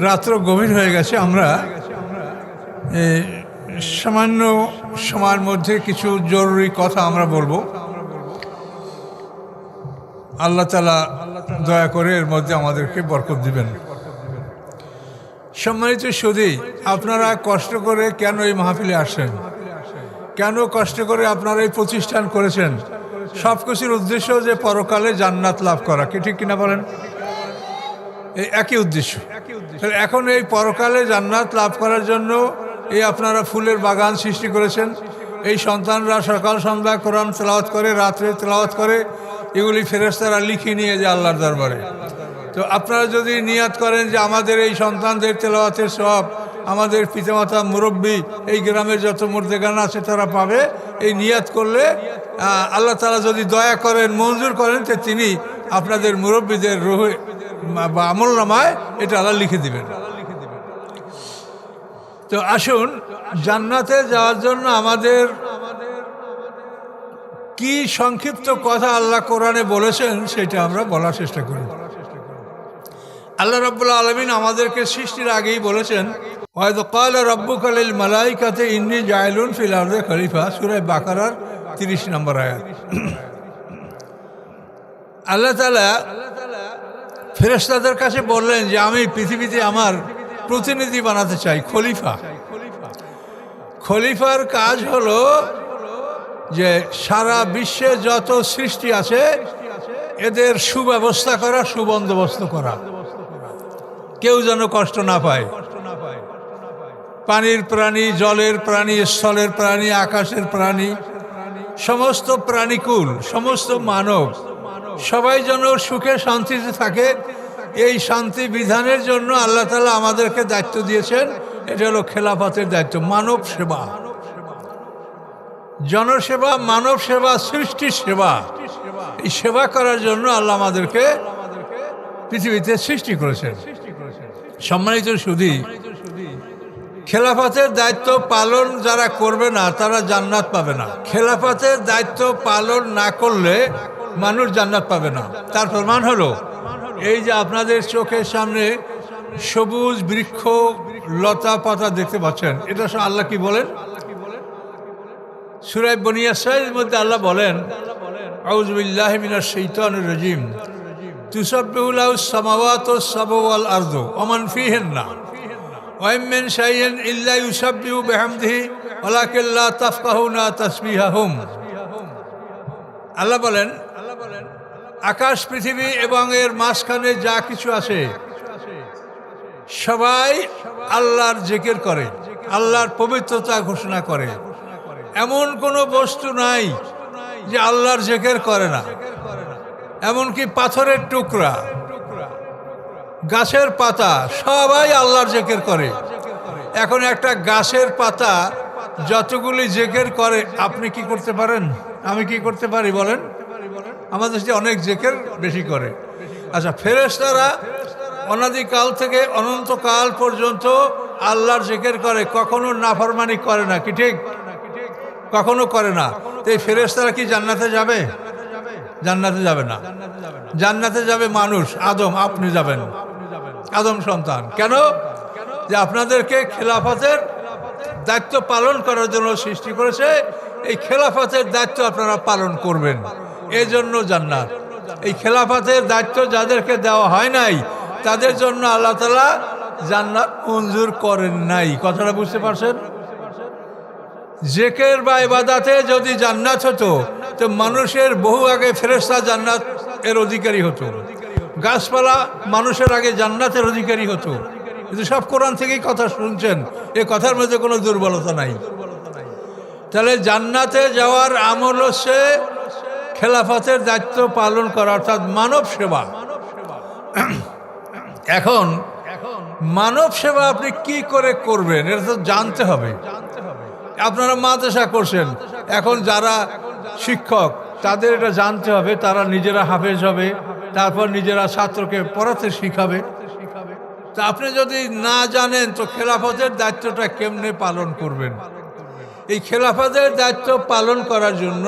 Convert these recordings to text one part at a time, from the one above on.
রাত্র গভীর হয়ে গেছে। আমরা সামান্য সময়ের মধ্যে কিছু জরুরি কথা আমরা বলবো। আল্লাহ তাআলা দয়া করে এর মধ্যে আমাদেরকে বরকত দিবেন। সম্মানিত সুধী, আপনারা কষ্ট করে কেন এই মাহফিলে আসেন, কেন কষ্ট করে আপনারা এই প্রতিষ্ঠান করেছেন? সব কিছুর উদ্দেশ্য যে পরকালে জান্নাত লাভ করা, কি ঠিক কিনা বলেন? এই একই উদ্দেশ্য। এখন এই পরকালে জান্নাত লাভ করার জন্য এই আপনারা ফুলের বাগান সৃষ্টি করেছেন। এই সন্তানরা সকাল সন্ধ্যা কোরআন তেলাওয়াত করে, রাত্রে তেলাওয়াত করে, এগুলি ফেরেশতারা লিখে নিয়ে যায় আল্লাহর দরবারে। তো আপনারা যদি নিয়াত করেন যে আমাদের এই সন্তানদের তেলাওয়াতের সওয়াব আমাদের পিতামাতা মুরব্বী এই গ্রামের যত মুর্দেগান আছে তারা পাবে, এই নিয়াত করলে আল্লাহ তাআলা যদি দয়া করেন, মঞ্জুর করেন, তো তিনি আপনাদের মুরব্বীদের রুহে বা আমল নামায় এটা আল্লাহ লিখে দিবেন। তো আসুন, জান্নাতে যাওয়ার জন্য আমাদের কি সংক্ষিপ্ত কথা আল্লাহ কোরআনে বলেছেন সেটা আমরা বলার চেষ্টা করি। আল্লাহ রাব্বুল আলামিন আমাদেরকে সৃষ্টির আগেই বলেছেন, ওয়াইদ ক্বালা রাব্বুকা লিল মালাইকাতি ইন্নী জাইলুন ফিল আরদি খলিফা, সূরা বাকারার 30 নম্বর আয়াত। আল্লাহ তাআলা ফেরেশতাদের কাছে বললেন যে আমি পৃথিবীতে আমার প্রতিনিধি বানাতে চাই, খলিফা। খলিফার কাজ হলো যে সারা বিশ্বে যত সৃষ্টি আছে এদের সুব্যবস্থা করা, সুবন্দোবস্ত করা, কেউ যেন কষ্ট না পায়। পানির প্রাণী, জলের প্রাণী, স্থলের প্রাণী, আকাশের প্রাণী, সমস্ত প্রাণীকুল, সমস্ত মানব, সবাই যেন সুখে শান্তিতে থাকে, এই শান্তি বিধানের জন্য আল্লাহ তাআলা আমাদেরকে দায়িত্ব দিয়েছেন। এটা হলো খেলাফতের দায়িত্ব, মানব সেবা, জনসেবা, মানব সেবা, সৃষ্টির সেবা। এই সেবা করার জন্য আল্লাহ আমাদেরকে পৃথিবীতে সৃষ্টি করেছেন। সম্মানিত সুধী, খেলাফতের দায়িত্ব পালন যারা করবে না তারা জান্নাত পাবে না। খেলাফতের দায়িত্ব পালন না করলে মানুষ জান্নাত পাবে না। তার প্রমাণ হলো এই যে আপনাদের চোখের সামনে সবুজ বৃক্ষ, লতা পাতা দেখতে পাচ্ছেন, এটা আল্লাহ কি বলেন? সূরা বনী ইসরাঈলের মধ্যে আল্লাহ বলেন, আউযু বিল্লাহি মিনাশ শাইতানির রাজীম, তুসাব্বিহু লাহুস সামাওয়াতুস সাবউ ওয়াল আরদু ওয়া মান ফীহিন্না ওয়া ইন মিন শাইইন ইল্লা ইউসাব্বিহু বিহামদিহি ওয়ালাকিন লা তাফকাহুনা তাসবিহাহুম। আল্লাহ বলেন, আকাশ পৃথিবী এবং এর মাঝখানে যা কিছু আছে সবাই আল্লাহর জিকির করে, আল্লাহর পবিত্রতা ঘোষণা করে। এমন কোনো বস্তু নাই যে আল্লাহর জিকির করে না। এমনকি পাথরের টুকরা, গাছের পাতা, সবাই আল্লাহর জিকির করে। এখন একটা গাছের পাতা যতগুলি জিকির করে, আপনি কি করতে পারেন? আমি কি করতে পারি বলেন? আমাদের যে অনেক জিকির বেশি করে। আচ্ছা, ফেরেশতারা অনাদিকাল থেকে অনন্তকাল পর্যন্ত আল্লাহর জিকির করে, কখনো নাফরমানি করে না, কি ঠিক? কখনো করে না। তো এই ফেরেশতারা কি জান্নাতে যাবে? জান্নাতে যাবে না। জান্নাতে যাবে মানুষ, আদম, আপনি যাবেন, আদম সন্তান। কেন? যে আপনাদেরকে খেলাফতের দায়িত্ব পালন করার জন্য সৃষ্টি করেছে। এই খেলাফতের দায়িত্ব আপনারা পালন করবেন, এই জন্য জান্নাত। এই খেলাফতের দায়িত্ব যাদেরকে দেওয়া হয় নাই তাদের জন্য আল্লাহ তাআলা জান্নাত মঞ্জুর করেন নাই। কথাটা বুঝতে পারছেন? জিকির বা ইবাদতে যদি জান্নাত হতো তো মানুষের বহু আগে ফেরেশতা জান্নাত এর অধিকারী হতো, গাছপালা মানুষের আগে জান্নাতের অধিকারী হতো। কিন্তু সব কোরআন থেকেই কথা শুনছেন, এই কথার মধ্যে কোনো দুর্বলতা নাই। তাহলে জান্নাতে যাওয়ার আমল হচ্ছে খেলাফতের দায়িত্ব পালন করা, অর্থাৎ মানব সেবা। এখন মানব সেবা আপনি কি করে করবেন এটা তো জানতে হবে। আপনারা মাদ্রাসা করছেন, এখন যারা শিক্ষক তাদের এটা জানতে হবে, তারা নিজেরা হাফেজ হবে, তারপর নিজেরা ছাত্রকে পড়াতে শিখাবে। তা আপনি যদি না জানেন তো খেলাফতের দায়িত্বটা কেমনে পালন করবেন? এই খেলাফতের দায়িত্ব পালন করার জন্য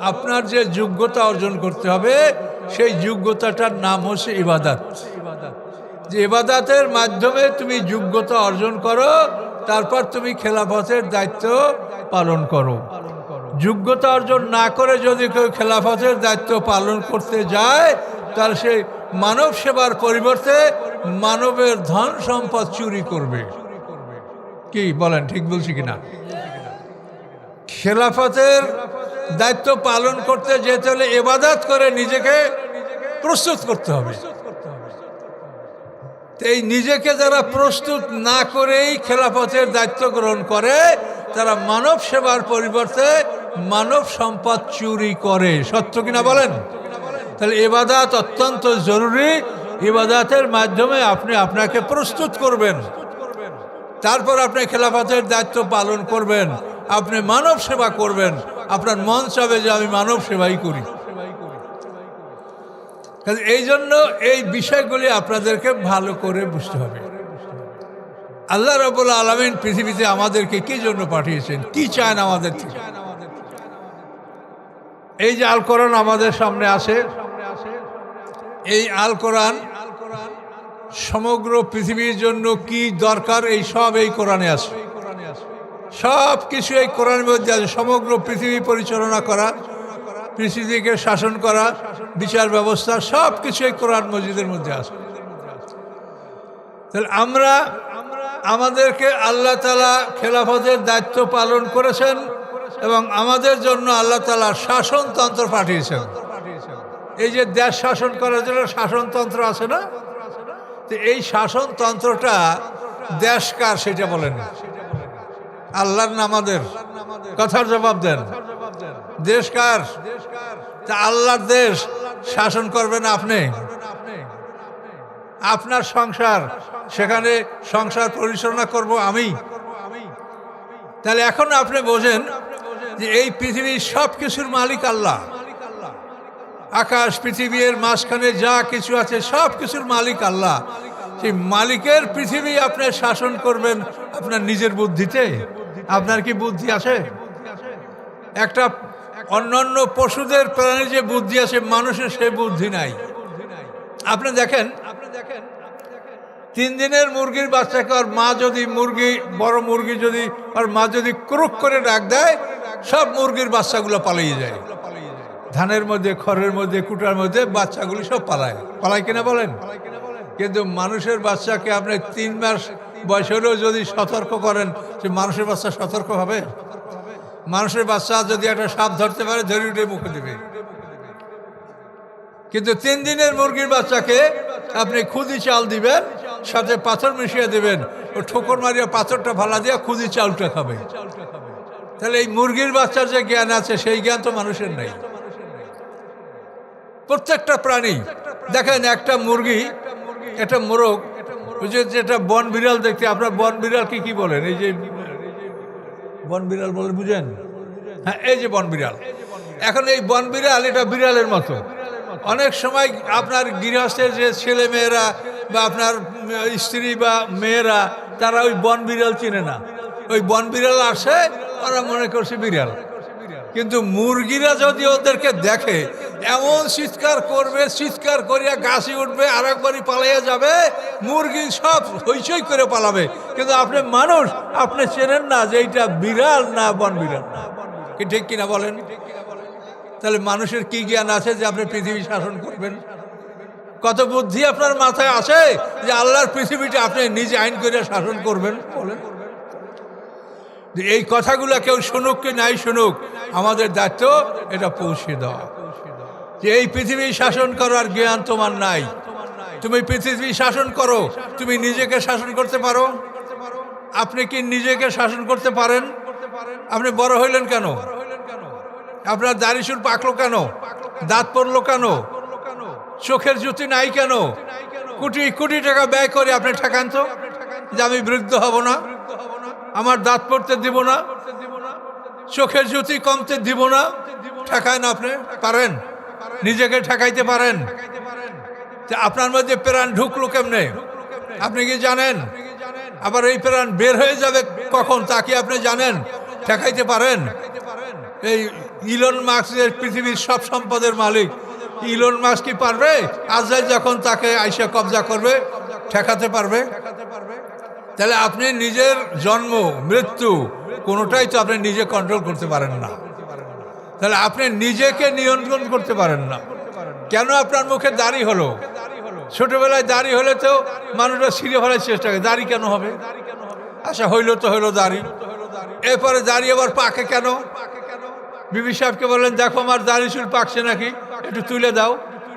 আপনার যে যোগ্যতা অর্জন করতে হবে সেই যোগ্যতাটার নাম হচ্ছে ইবাদত। যে ইবাদতের মাধ্যমে তুমি যোগ্যতা অর্জন করো, তারপর তুমি খেলাফতের দায়িত্ব পালন করো। যোগ্যতা অর্জন না করে যদি কেউ খেলাফতের দায়িত্ব পালন করতে যায়, তাহলে সে মানব সেবার পরিবর্তে মানবের ধন সম্পদ চুরি করবে। কি বলেন, ঠিক বলছি কিনা? খেলাফতের দায়িত্ব পালন করতে যেতে হলে ইবাদত করে নিজেকে প্রস্তুত করতে হবে। এই নিজেকে যারা প্রস্তুত না করেই খেলাফতের দায়িত্ব গ্রহণ করে, তারা মানব সেবার পরিবর্তে মানব সম্পদ চুরি করে। সত্য কিনা বলেন? তাহলে ইবাদত অত্যন্ত জরুরি। ইবাদতের মাধ্যমে আপনি আপনাকে প্রস্তুত করবেন, তারপর আপনি খেলাফতের দায়িত্ব পালন করবেন, আপনি মানব সেবা করবেন। আপনার মন চাবে যে আমি মানব সেবাই করি। এই জন্য এই বিষয়গুলি আপনাদেরকে ভালো করে বুঝতে হবে। আল্লাহ রাব্বুল আলামিন পৃথিবীতে আমাদেরকে কি জন্য পাঠিয়েছেন, কি চান আমাদের থেকে? এই যে আল কোরআন আমাদের সামনে আছে, এই আল কোরআন সমগ্র পৃথিবীর জন্য কি দরকার এই সব এই কোরআনে আছে। সব কিছু এই কোরআনের মধ্যে আছে। সমগ্র পৃথিবী পরিচালনা করা, পৃথিবীকে শাসন করা, বিচার ব্যবস্থা, সব কিছু এই কোরআন মজিদের মধ্যে আছে। তাহলে আমাদেরকে আল্লাহ তাআলা খেলাফতের দায়িত্ব পালন করেছেন এবং আমাদের জন্য আল্লাহ তাআলা শাসনতন্ত্র পাঠিয়েছেন। এই যে দেশ শাসন করার জন্য শাসনতন্ত্র আছে না, তো এই শাসনতন্ত্রটা দেশ কার সেটা বলেন? আল্লাহর না আমাদের? কথার জবাব দেন। দেশ কার? তা আল্লাহর দেশ শাসন করবেন আপনি। আপনার সংসার, সেখানে সংসার পরিচালনা করব আমি। তাহলে এখন আপনি বোঝেন যে এই পৃথিবীর সব কিছুর মালিক আল্লাহ। আকাশ পৃথিবীর মাঝখানে যা কিছু আছে সব কিছুর মালিক আল্লাহ। সেই মালিকের পৃথিবী আপনি শাসন করবেন আপনার নিজের বুদ্ধিতে? আপনার কি বুদ্ধি আছে? একটা অন্যান্য পশুদের প্রাণীর যে বুদ্ধি আছে, মানুষের সেই বুদ্ধি নাই। আপনি দেখেন 3 দিনের মুরগির বাচ্চাকে আর মা যদি বড় মুরগি যদি আর মা যদি ক্রুক করে ডাক দেয়, সব মুরগির বাচ্চাগুলো পালিয়ে যায়। ধানের মধ্যে, খড়ের মধ্যে, কুটার মধ্যে বাচ্চাগুলি সব পালায় কিনা বলেন? কিন্তু মানুষের বাচ্চাকে আপনি 3 মাস বয়স হলেও যদি সতর্ক করেন, সে মানুষের বাচ্চা সতর্ক হবে? মানুষের বাচ্চা যদি একটা সাপ ধরতে পারে, ধরে উঠে মুখে দেবে। কিন্তু 3 দিনের মুরগির বাচ্চাকে আপনি খুদি চাল দিবেন, সাথে পাথর মিশিয়ে দেবেন, ও ঠোকর মারিয়া পাথরটা ফালা দিয়ে খুদি চালটা খাবে। তাহলে এই মুরগির বাচ্চার যে জ্ঞান আছে, সেই জ্ঞান তো মানুষের নেই। প্রত্যেকটা প্রাণী দেখেন, একটা মুরগি, একটা মোরগ, যেটা বন বিড়াল দেখতে, আপনার বন বিড়াল কি বলেন? এই যে বন বিড়াল বলে, বুঝেন? হ্যাঁ, এই যে বন বিড়াল। এখন এই বন বিড়াল এটা বিড়ালের মতো। অনেক সময় আপনার গৃহস্থের যে ছেলে মেয়েরা বা আপনার স্ত্রী বা মেয়েরা, তারা ওই বন বিড়াল চিনে না। ওই বন বিড়াল আসে, ওরা মনে করছে বিড়াল। কিন্তু মুরগিরা যদি ওদেরকে দেখে, এমন চিৎকার করবে, চিৎকার করিয়া গাছে উঠবে, আর একবারই পালাইয়া যাবে। মুরগি সব হইচই করে পালাবে। কিন্তু আপনি মানুষ, আপনি চেনেন না যে এইটা বিড়াল না বন বিড়াল। কি ঠিক কিনা বলেন? তাহলে মানুষের কি জ্ঞান আছে যে আপনি পৃথিবী শাসন করবেন? কত বুদ্ধি আপনার মাথায় আছে যে আল্লাহর পৃথিবীটা আপনি নিজে আইন করে শাসন করবেন? বলেন। এই কথাগুলো কেউ শুনুক কি নাই শুনুক, আমাদের দায়িত্ব এটা পৌঁছে দেওয়া, যে এই পৃথিবী শাসন করার জ্ঞান তোমার নাই। তুমি পৃথিবী শাসন করো, তুমি নিজেকে শাসন করতে পারো? আপনি কি নিজেকে শাসন করতে পারেন? আপনি বড় হইলেন কেন? আপনার দাড়ি চুল পাকলো কেন? দাঁত পড়লো কেন? চোখের জ্যোতি নাই কেন? কোটি কোটি টাকা ব্যয় করে আপনি ঠেকান তো যে আমি বৃদ্ধ হব না, আমার দাঁত পড়তে দিব না, চোখের জ্যোতি কমতে দিব না। ঠেকায় না? আপনি পারেন? নিজেকে ঠেকাইতে পারেন? আপনার মধ্যে প্রাণ ঢুকলো কেমনে আপনি কি জানেন? আবার এই প্রাণ বের হয়ে যাবে কখন তা কি আপনি জানেন? ঠেকাইতে পারেন? এই ইলন মাস্কের পৃথিবীর সব সম্পদের মালিক ইলন মাস্ক কি পারবে? আজরাইল যখন তাকে আইসা কবজা করবে, ঠেকাতে পারবে? তাহলে আপনি নিজের জন্ম মৃত্যু কোনোটাই তো আপনি নিজে কন্ট্রোল করতে পারেন না। তাহলে আপনি নিজেকে নিয়ন্ত্রণ করতে পারেন না। কেন আপনার মুখে দাড়ি হলো? ছোটবেলায় দাড়ি হলে তো মানুষরা ছিঁড়ে ফেলার চেষ্টা করে, দাড়ি কেন হবে? আচ্ছা হইলো তো হইলো দাড়ি, এরপরে দাড়ি আবার পাকে কেন? বিবি সাহেবকে বললেন দেখো আমার দাড়ি চুল পাকছে নাকি, একটু তুলে দাও।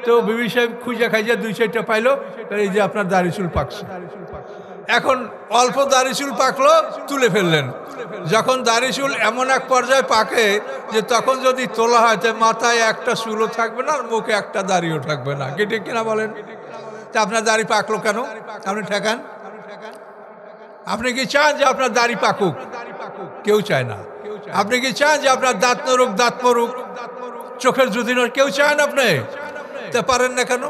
তো বিবি সাহেব খুঁজে খাইজে 2-4টা পাইলো, এই যে আপনার দাড়ি চুল পাকছে। এখন অল্প দাড়ি চুল পাকলো, তুলে ফেললেন। যখন দাড়ি চুল এমন এক পর্যায়ে পাকে যে তখন যদি তোলা হয় তো মাথায় একটা চুলও থাকবে না আর মুখে একটা দাড়িও থাকবে না, কি ঠিক কিনা বলেন? তা আপনার দাড়ি পাকলো কেন? আপনি ঠেকান। আপনি কি চান যে আপনার দাড়ি পাকুক? কেউ চায় না। আপনি কি চান যে আপনার দাঁত নড়ুক, দাঁত মরুক, চোখের জুতি নড়ুক? কেউ চান আপনি? তা পারেন না কেন?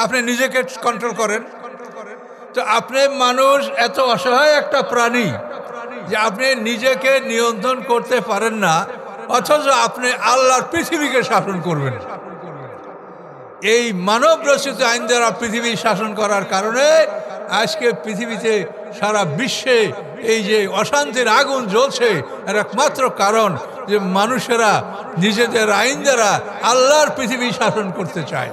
আপনি নিজেকে কন্ট্রোল করেন। তো আপনি মানুষ এত অসহায় একটা প্রাণী যে আপনি নিজেকে নিয়ন্ত্রণ করতে পারেন না, অথচ আপনি আল্লাহর পৃথিবীকে শাসন করবেন। এই মানব রচিত আইন দ্বারা পৃথিবী শাসন করার কারণে আজকে পৃথিবীতে সারা বিশ্বে এই যে অশান্তির আগুন জ্বলছে, এর একমাত্র কারণ যে মানুষেরা নিজেদের আইন দ্বারা আল্লাহর পৃথিবী শাসন করতে চায়।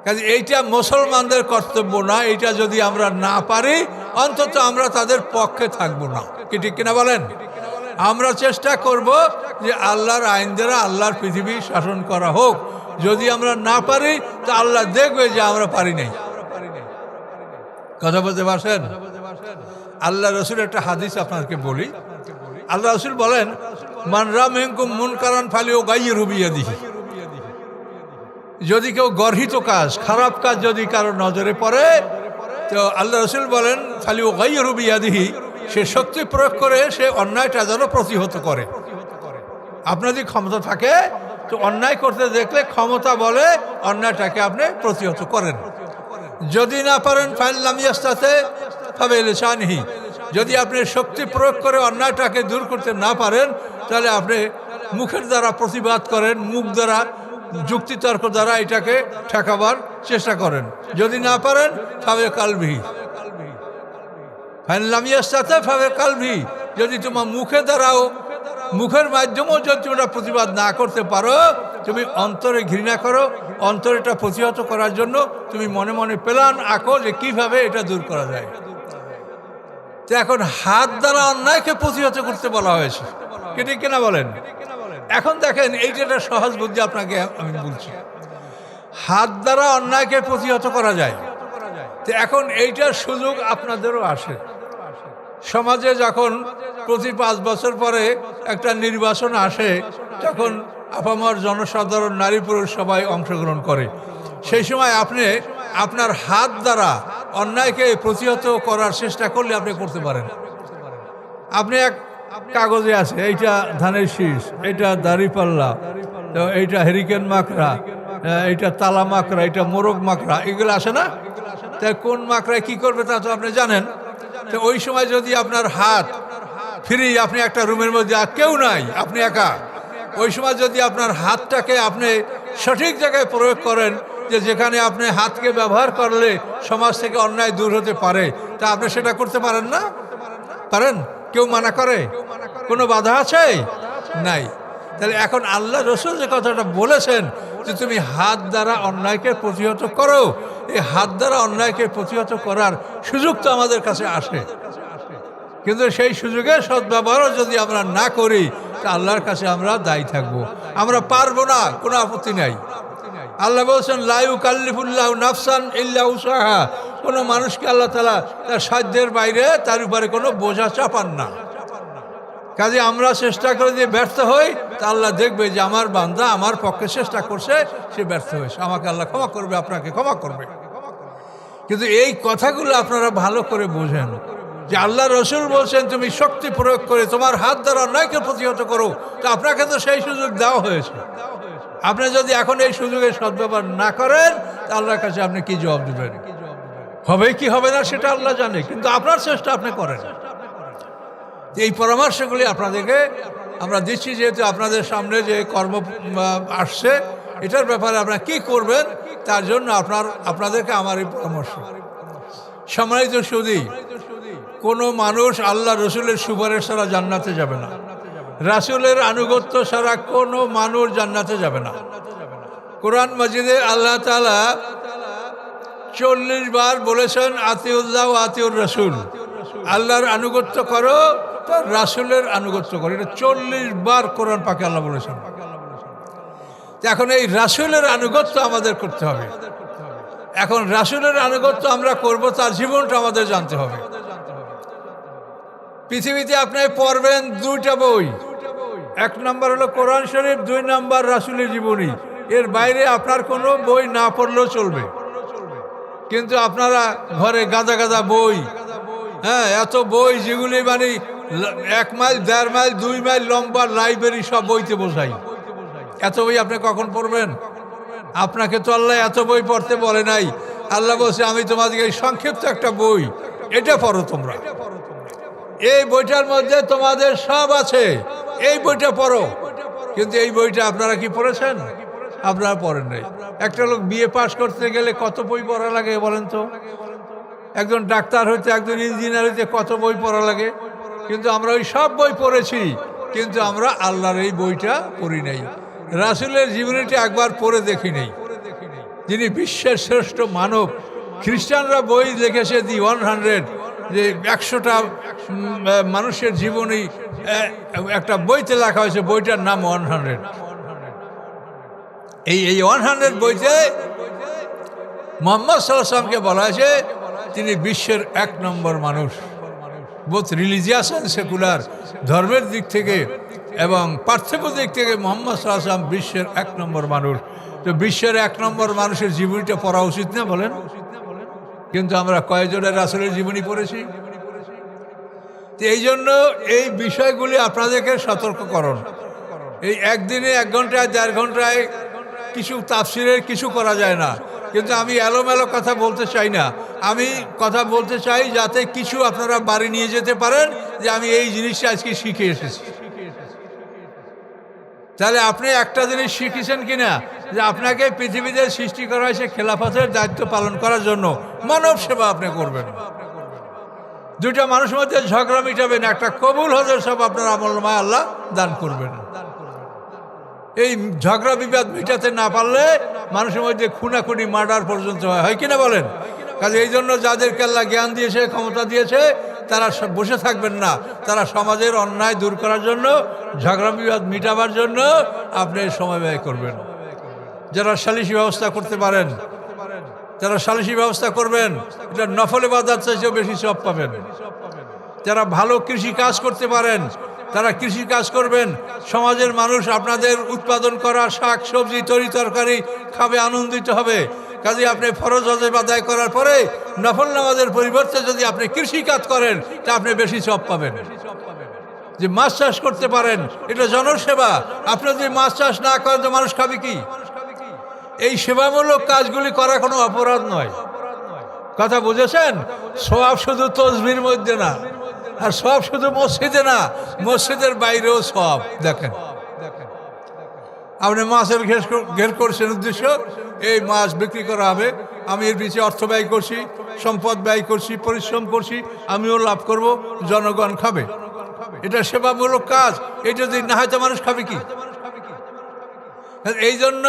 কাজে এইটা মুসলমানদের কর্তব্য না। এইটা যদি আমরা না পারি অন্তত আমরা তাদের পক্ষে থাকবো না, কি ঠিক কিনা বলেন? আমরা চেষ্টা করব যে আল্লাহর আইন দ্বারা আল্লাহর পৃথিবী শাসন করা হোক। যদি আমরা না পারি তো আল্লাহ দেখবে যে আমরা পারি নাই। কথা বলতে পারছেন? আল্লাহ রসুল একটা হাদিস আপনাকে বলি। আল্লাহ রসুল বলেন মান রা মিনকুম মুনকারান ফালিয়ুগাইয়িরহু বিয়াদিহি। যদি কেউ গর্হিত কাজ, খারাপ কাজ যদি কারো নজরে পড়ে তো আল্লাহ রসুল বলেন ফালিয়ুগাইয়িরহু বিয়াদিহি, সে শক্তি প্রয়োগ করে সে অন্যায়টা যেন প্রতিহত করে। আপনার যদি ক্ষমতা থাকে তো অন্যায় করতে দেখলে ক্ষমতা বলে অন্যায়টাকে আপনি প্রতিহত করেন। যদি না পারেন ফাইল্লাম ইয়াস্তাতে ফাবিলিসানিহি, যদি আপনি শক্তি প্রয়োগ করে অন্যায়টাকে দূর করতে না পারেন তাহলে আপনি মুখের দ্বারা প্রতিবাদ করেন, মুখ দ্বারা যুক্তিতর্ক দ্বারা এটাকে ঠেকাবার চেষ্টা করেন। যদি না পারেন ফাবে কালবিহি, ফাইল্লাম ইয়াস্তাতে ফাবে কালবিহি, যদি তোমার মুখে দ্বারাও মুখের মাধ্যমেও যদি তোমরা প্রতিবাদ না করতে পারো, তুমি অন্তরে ঘৃণা করো, অন্তরেটা প্রতিহত করার জন্য তুমি মনে মনে প্ল্যান আঁকো যে কিভাবে এটা দূর করা যায়। তো এখন হাত দ্বারা অন্যায়কে প্রতিহত করতে বলা হয়েছে, কি ঠিক কিনা বলেন? এখন দেখেন এইটা একটা সহজ বুদ্ধি আপনাকে আমি বলছি, হাত দ্বারা অন্যায়কে প্রতিহত করা যায়। তো এখন এইটার সুযোগ আপনাদেরও আসে। সমাজে যখন প্রতি 5 বছর পরে একটা নির্বাচন আসে তখন আপামর জনসাধারণ, নারী পুরুষ সবাই অংশগ্রহণ করে। সেই সময় আপনি আপনার হাত দ্বারা অন্যায়কে প্রতিহত করার চেষ্টা করলে আপনি করতে পারেন। আপনি এক কাগজে আছে এইটা ধানের শীষ, এটা দাড়িপাল্লা, এইটা হেরিকেন মাকড়া, এইটা তালা মাকড়া, এটা মোরগ মাকড়া, এগুলো আসে না? তাই কোন মাকড়ায় কি করবে তা তো আপনি জানেন। তো ওই সময় যদি আপনার হাত ফ্রি, আপনি একটা রুমের মধ্যে আর কেউ নাই, আপনি একা, ওই সময় যদি আপনার হাতটাকে আপনি সঠিক জায়গায় প্রয়োগ করেন যে যেখানে আপনি হাতকে ব্যবহার করলে সমাজ থেকে অন্যায় দূর হতে পারে, তা আপনি সেটা করতে পারেন না? পারেন? কেউ মানা করে? কোনো বাধা আছে? নাই। তাহলে এখন আল্লাহ রসুল যে কথাটা বলেছেন যে তুমি হাত দ্বারা অন্যায়কে প্রতিহত করো, এই হাত দ্বারা অন্যায়কে প্রতিহত করার সুযোগ তো আমাদের কাছে আসে, কিন্তু সেই সুযোগের সদ্ব্যবহারও যদি আমরা না করি তা আল্লাহর কাছে আমরা দায়ী থাকবো। আমরা পারবো না, কোনো আপত্তি নাই। আল্লাহ বলছেন লা ইউকাল্লিফুল্লাহু নাফসান ইল্লা উসাহা, কোনো মানুষকে আল্লাহ তাআলা তার সাধ্যের বাইরে তার উপরে কোনো বোঝা চাপান না। কাজে আমরা চেষ্টা করে যে ব্যর্থ হই তা আল্লাহ দেখবে যে আমার বান্দা আমার পক্ষে চেষ্টা করছে, সে ব্যর্থ হয়েছে, আমাকে আল্লাহ ক্ষমা করবে, আপনাকে ক্ষমা করবে। কিন্তু এই কথাগুলো আপনারা ভালো করে বোঝেন যে আল্লাহ রসুল বলছেন তুমি শক্তি প্রয়োগ করে তোমার হাত দ্বারা অন্যায়কে প্রতিহত করো, তো আপনাকে তো সেই সুযোগ দেওয়া হয়েছে। আপনি যদি এখন এই সুযোগের সদ্ব্যবহার না করেন তা আল্লাহর কাছে আপনি কি জবাব দেবেন? হবে কি হবে না সেটা আল্লাহ জানে, কিন্তু আপনার চেষ্টা আপনি করেন। এই পরামর্শগুলি আপনাদেরকে আমরা দিচ্ছি, যেহেতু আপনাদের সামনে যে কর্ম আসছে এটার ব্যাপারে আপনারা কি করবেন, তার জন্য আপনাদেরকে আমার এই পরামর্শ। সম্মানিত সুধী, কোনো মানুষ আল্লাহ রসুলের সুপারিশ ছাড়া জান্নাতে যাবে না, রাসূলের আনুগত্য ছাড়া কোনো মানুষ জান্নাতে যাবে না। কোরআন মাজিদে আল্লাহ তাআলা 40 বার বলেছেন আতিউল্লাহ ও আতিউর রাসূল, আল্লাহর আনুগত্য করো, তার রাসূলের আনুগত্য করো। এটা 40 বার কোরআন পাকে আল্লাহ বলেছেন। এখন এই রাসূলের আনুগত্য আমাদের করতে হবে। এখন রাসূলের আনুগত্য আমরা করব, তার জীবনটা আমাদের জানতে হবে। পৃথিবীতে আপনি পড়বেন 2টা বই, 1 নম্বর হলো কোরআন শরীফ, 2 নম্বর রাসূলের জীবনী। এর বাইরে আপনার কোনো বই না পড়লেও চলবে। কিন্তু আপনারা ঘরে গাদা গাদা বই, হ্যাঁ, এত বই যেগুলি মানে 1 মাইল 1.5 মাইল 2 মাইল লম্বা লাইব্রেরি, সব বইতে বোঝাই। এত বই আপনি কখন পড়বেন? আপনাকে তো আল্লাহ এত বই পড়তে বলে নাই। আল্লাহ বলছে আমি তোমাদেরকে এই সংক্ষিপ্ত একটা বই, এটা পড়ো তোমরা। এই বইটার মধ্যে তোমাদের সব আছে, এই বইটা পড়ো। কিন্তু এই বইটা আপনারা কি পড়েছেন? আপনারা পড়েন নাই। একটা লোক বিএ পাস করতে গেলে কত বই পড়া লাগে বলেন তো? একজন ডাক্তার হইতে, একজন ইঞ্জিনিয়ার হইতে কত বই পড়া লাগে? কিন্তু আমরা ওই সব বই পড়েছি, কিন্তু আমরা আল্লাহর এই বইটা পড়ি নাই। রাসূলের জীবনীটা একবার পড়ে দেখি নেই, যিনি বিশ্বের শ্রেষ্ঠ মানব। খ্রিস্টানরা বই লিখেছে দি 100, যে 100টা মানুষের জীবনী একটা বইতে লেখা হয়েছে, বইটার নাম 100। এই 100 বইতে মুহাম্মদ সাল্লাল্লাহু আলাইহি ওয়াসাল্লামকে বলা হয়েছে তিনি বিশ্বের 1 নম্বর মানুষ, বোথ রিলিজিয়াস অ্যান্ড সেকুলার, ধর্মের দিক থেকে এবং পার্থিব দিক থেকে মুহাম্মদ সাল্লাল্লাহু আলাইহি ওয়াসাল্লাম বিশ্বের 1 নম্বর মানুষ। তো বিশ্বের 1 নম্বর মানুষের জীবনীটা পড়া উচিত না বলেন? কিন্তু আমরা কয়েকজনের রাসূলের জীবনী পড়েছি। তো এই জন্য এই বিষয়গুলি আপনাদেরকে সতর্ক করুন। এই একদিনে 1 ঘন্টায় 1.5 ঘন্টায় কিছু তাফসিরের কিছু করা যায় না। কিন্তু আমি এলোমেলো কথা বলতে চাই না, আমি কথা বলতে চাই যাতে কিছু আপনারা বাড়ি নিয়ে যেতে পারেন, যে আমি এই জিনিসটা আজকে শিখে এসেছি। তাহলে আপনি একটা জিনিস শিখেছেন কিনা, যে আপনাকে পৃথিবীতে সৃষ্টি করা হয়েছে খেলাফতের দায়িত্ব পালন করার জন্য, মানব সেবা আপনি করবেন। 2টা মানুষের মধ্যে ঝগড়া মিটাবেন, একটা কবুল হজের সব আপনার আমলনামায় আল্লাহ দান করবেন। এই ঝগড়া বিবাদ মিটাতে না পারলে মানুষের মধ্যে খুনাখুনি, মার্ডার পর্যন্ত হয় কিনা বলেন? কাজে এই জন্য যাদেরকে আল্লাহ জ্ঞান দিয়েছে, ক্ষমতা দিয়েছে, তারা বসে থাকবেন না। তারা সমাজের অন্যায় দূর করার জন্য, ঝগড়া বিবাদ মিটাবার জন্য আপনি সময় ব্যয় করবেন। যারা সালিশি ব্যবস্থা করতে পারেন, যারা সালিশি ব্যবস্থা করবেন, এটা নফল ইবাদত চাইতেও বেশি সওয়াব পাবেন। যারা ভালো কৃষি কাজ করতে পারেন, তারা কৃষি কাজ করবেন। সমাজের মানুষ আপনাদের উৎপাদন করা শাক সবজি তরি তরকারি খাবে, আনন্দিত হবে। কাজে আপনি ফরজ ওয়াজিব আদায় করার পরে নফল নামাজের পরিবর্তে যদি আপনি কৃষি কাজ করেন, তা আপনি বেশি সওয়াব পাবেন। যে মাছ চাষ করতে পারেন, এটা জনসেবা। আপনি যদি মাছ চাষ না করেন তো মানুষ খাবে কি? এই সেবামূলক কাজগুলি করা কোনো অপরাধ নয়। কথা বুঝেছেন? সওয়াব শুধু তসবির মধ্যে না, আর সওয়াব শুধু মসজিদে না, মসজিদের বাইরেও সওয়াব। দেখেন, আপনি মাছের ঘের করছেন, উদ্দেশ্য এই মাছ বিক্রি করা হবে, আমি এর পিছিয়ে অর্থ ব্যয় করছি, সম্পদ ব্যয় করছি, পরিশ্রম করছি, আমিও লাভ করব, জনগণ খাবে। এটা সেবামূলক কাজ। এটা যদি না হয় তো মানুষ খাবে কি? এই জন্য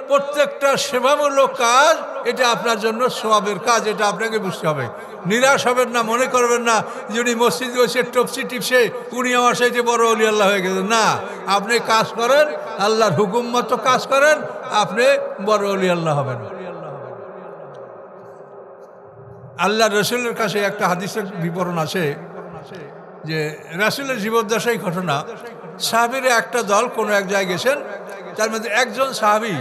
প্রত্যেকটা সেবামূলক কাজ এটা আপনার জন্য সওয়াবের কাজ, এটা আপনাকে বুঝতে হবে। নিরাশ হবেন না, মনে করবেন না যে উনি মসজিদে বসে টপসি টিপসে উনি আমার সাথে বড় ওলি আল্লাহ হয়ে গেছেন। না, আপনি কাজ করেন, আল্লাহর হুকুম মতো কাজ করেন, আপনি বড় ওলি আল্লাহ হবেন। আল্লাহ রসুলের কাছে একটা হাদিসের বিবরণ আছে, যে রাসূলের জীবদ্দশায় ঘটনা। সাহাবীরা একটা দল কোনো এক জায়গায় গেছেন, তার মধ্যে একজন সাহাবী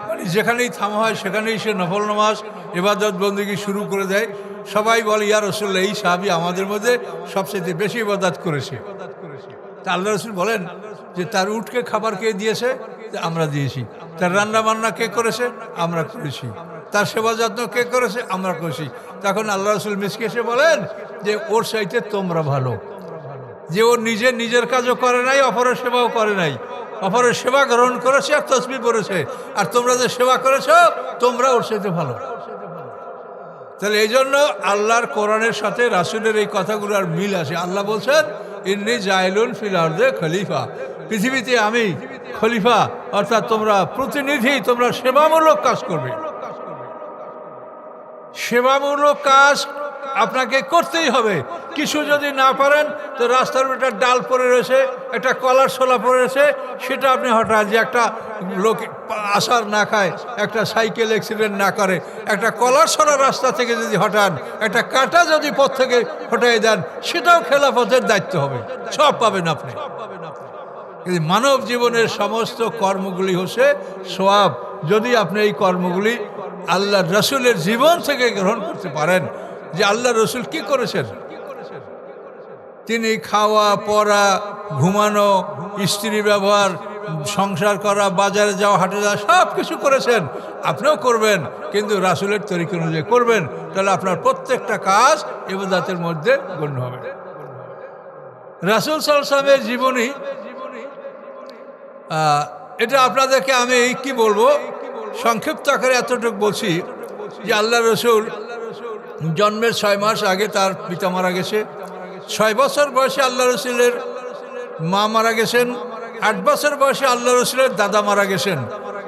মানে যেখানেই থামা হয় সেখানেই সে নফল নামাজ ইবাদত বন্দেগী শুরু করে দেয়। সবাই বলে ইয়া রাসূলুল্লাহ, এই সাহাবী আমাদের মধ্যে সবচেয়ে বেশি ইবাদত করেছে। তা আল্লাহ রসুল বলেন যে তার উটকে খাবার কে দিয়েছে? আমরা দিয়েছি। তার রান্না বান্না কে করেছে? আমরা করেছি। তার সেবা যত্ন কে করেছে? আমরা করেছি। তখন আল্লাহ রসুল মিসকে এসে বলেন যে ওর চাইতে তোমরা ভালো, যে ও নিজের কাজও করে নাই, অপরের সেবাও করে নাই। অপরের সেবা গ্রহণ করেছে আর তসবিহ পড়েছে, আর তোমরা যে সেবা করেছো তোমরা ওর সাথে ভালো। তাহলে এই জন্য আল্লাহর কোরআনের সাথে রাসূলের এই কথাগুলোর মিল আছে। আল্লাহ বলছেন ইন্নী জাইলুন ফিল আরদে খলিফা, পৃথিবীতে আমি খলিফা, অর্থাৎ তোমরা প্রতিনিধি, তোমরা সেবামূলক কাজ করবে। সেবামূলক কাজ আপনাকে করতেই হবে। কিছু যদি না পারেন তো রাস্তার একটা ডাল পড়ে রয়েছে, একটা কলার ছোলা পড়ে রয়েছে, সেটা আপনি হঠাৎ যে একটা লোক আসার না খায়, একটা সাইকেল অ্যাক্সিডেন্ট না করে, একটা কলার ছোলা রাস্তা থেকে যদি হঠাৎ, একটা কাঁটা যদি পথ থেকে হটাই দেন, সেটাও খেলাফতের দায়িত্ব হবে, সব পাবেন আপনি। কিন্তু মানব জীবনের সমস্ত কর্মগুলি হচ্ছে সওয়াব, যদি আপনি এই কর্মগুলি আল্লাহ রসুলের জীবন থেকে গ্রহণ করতে পারেন। যে আল্লাহ রসুল কি করেছেন, তিনি খাওয়া পড়া, ঘুমানো, স্ত্রী ব্যবহার, সংসার করা, বাজারে যাওয়া, হাটে যাওয়া, সব কিছু করেছেন। আপনিও করবেন, কিন্তু রাসূলের তরিকা অনুযায়ী করবেন, তাহলে আপনার প্রত্যেকটা কাজ ইবাদতের মধ্যে গণ্য হবে। রাসূল সাল্লাল্লাহু আলাইহি ওয়াসাল্লামের জীবনী, এটা আপনাদেরকে আমি কি বলবো, সংক্ষিপ্ত আকারে এতটুকু বলছি যে আল্লাহ রসুল জন্মের 6 মাস আগে তার পিতা মারা গেছে। 6 বছর বয়সে আল্লাহ রসুলের মা মারা গেছেন। 8 বছর বয়সে আল্লাহ রসুলের দাদা মারা গেছেন।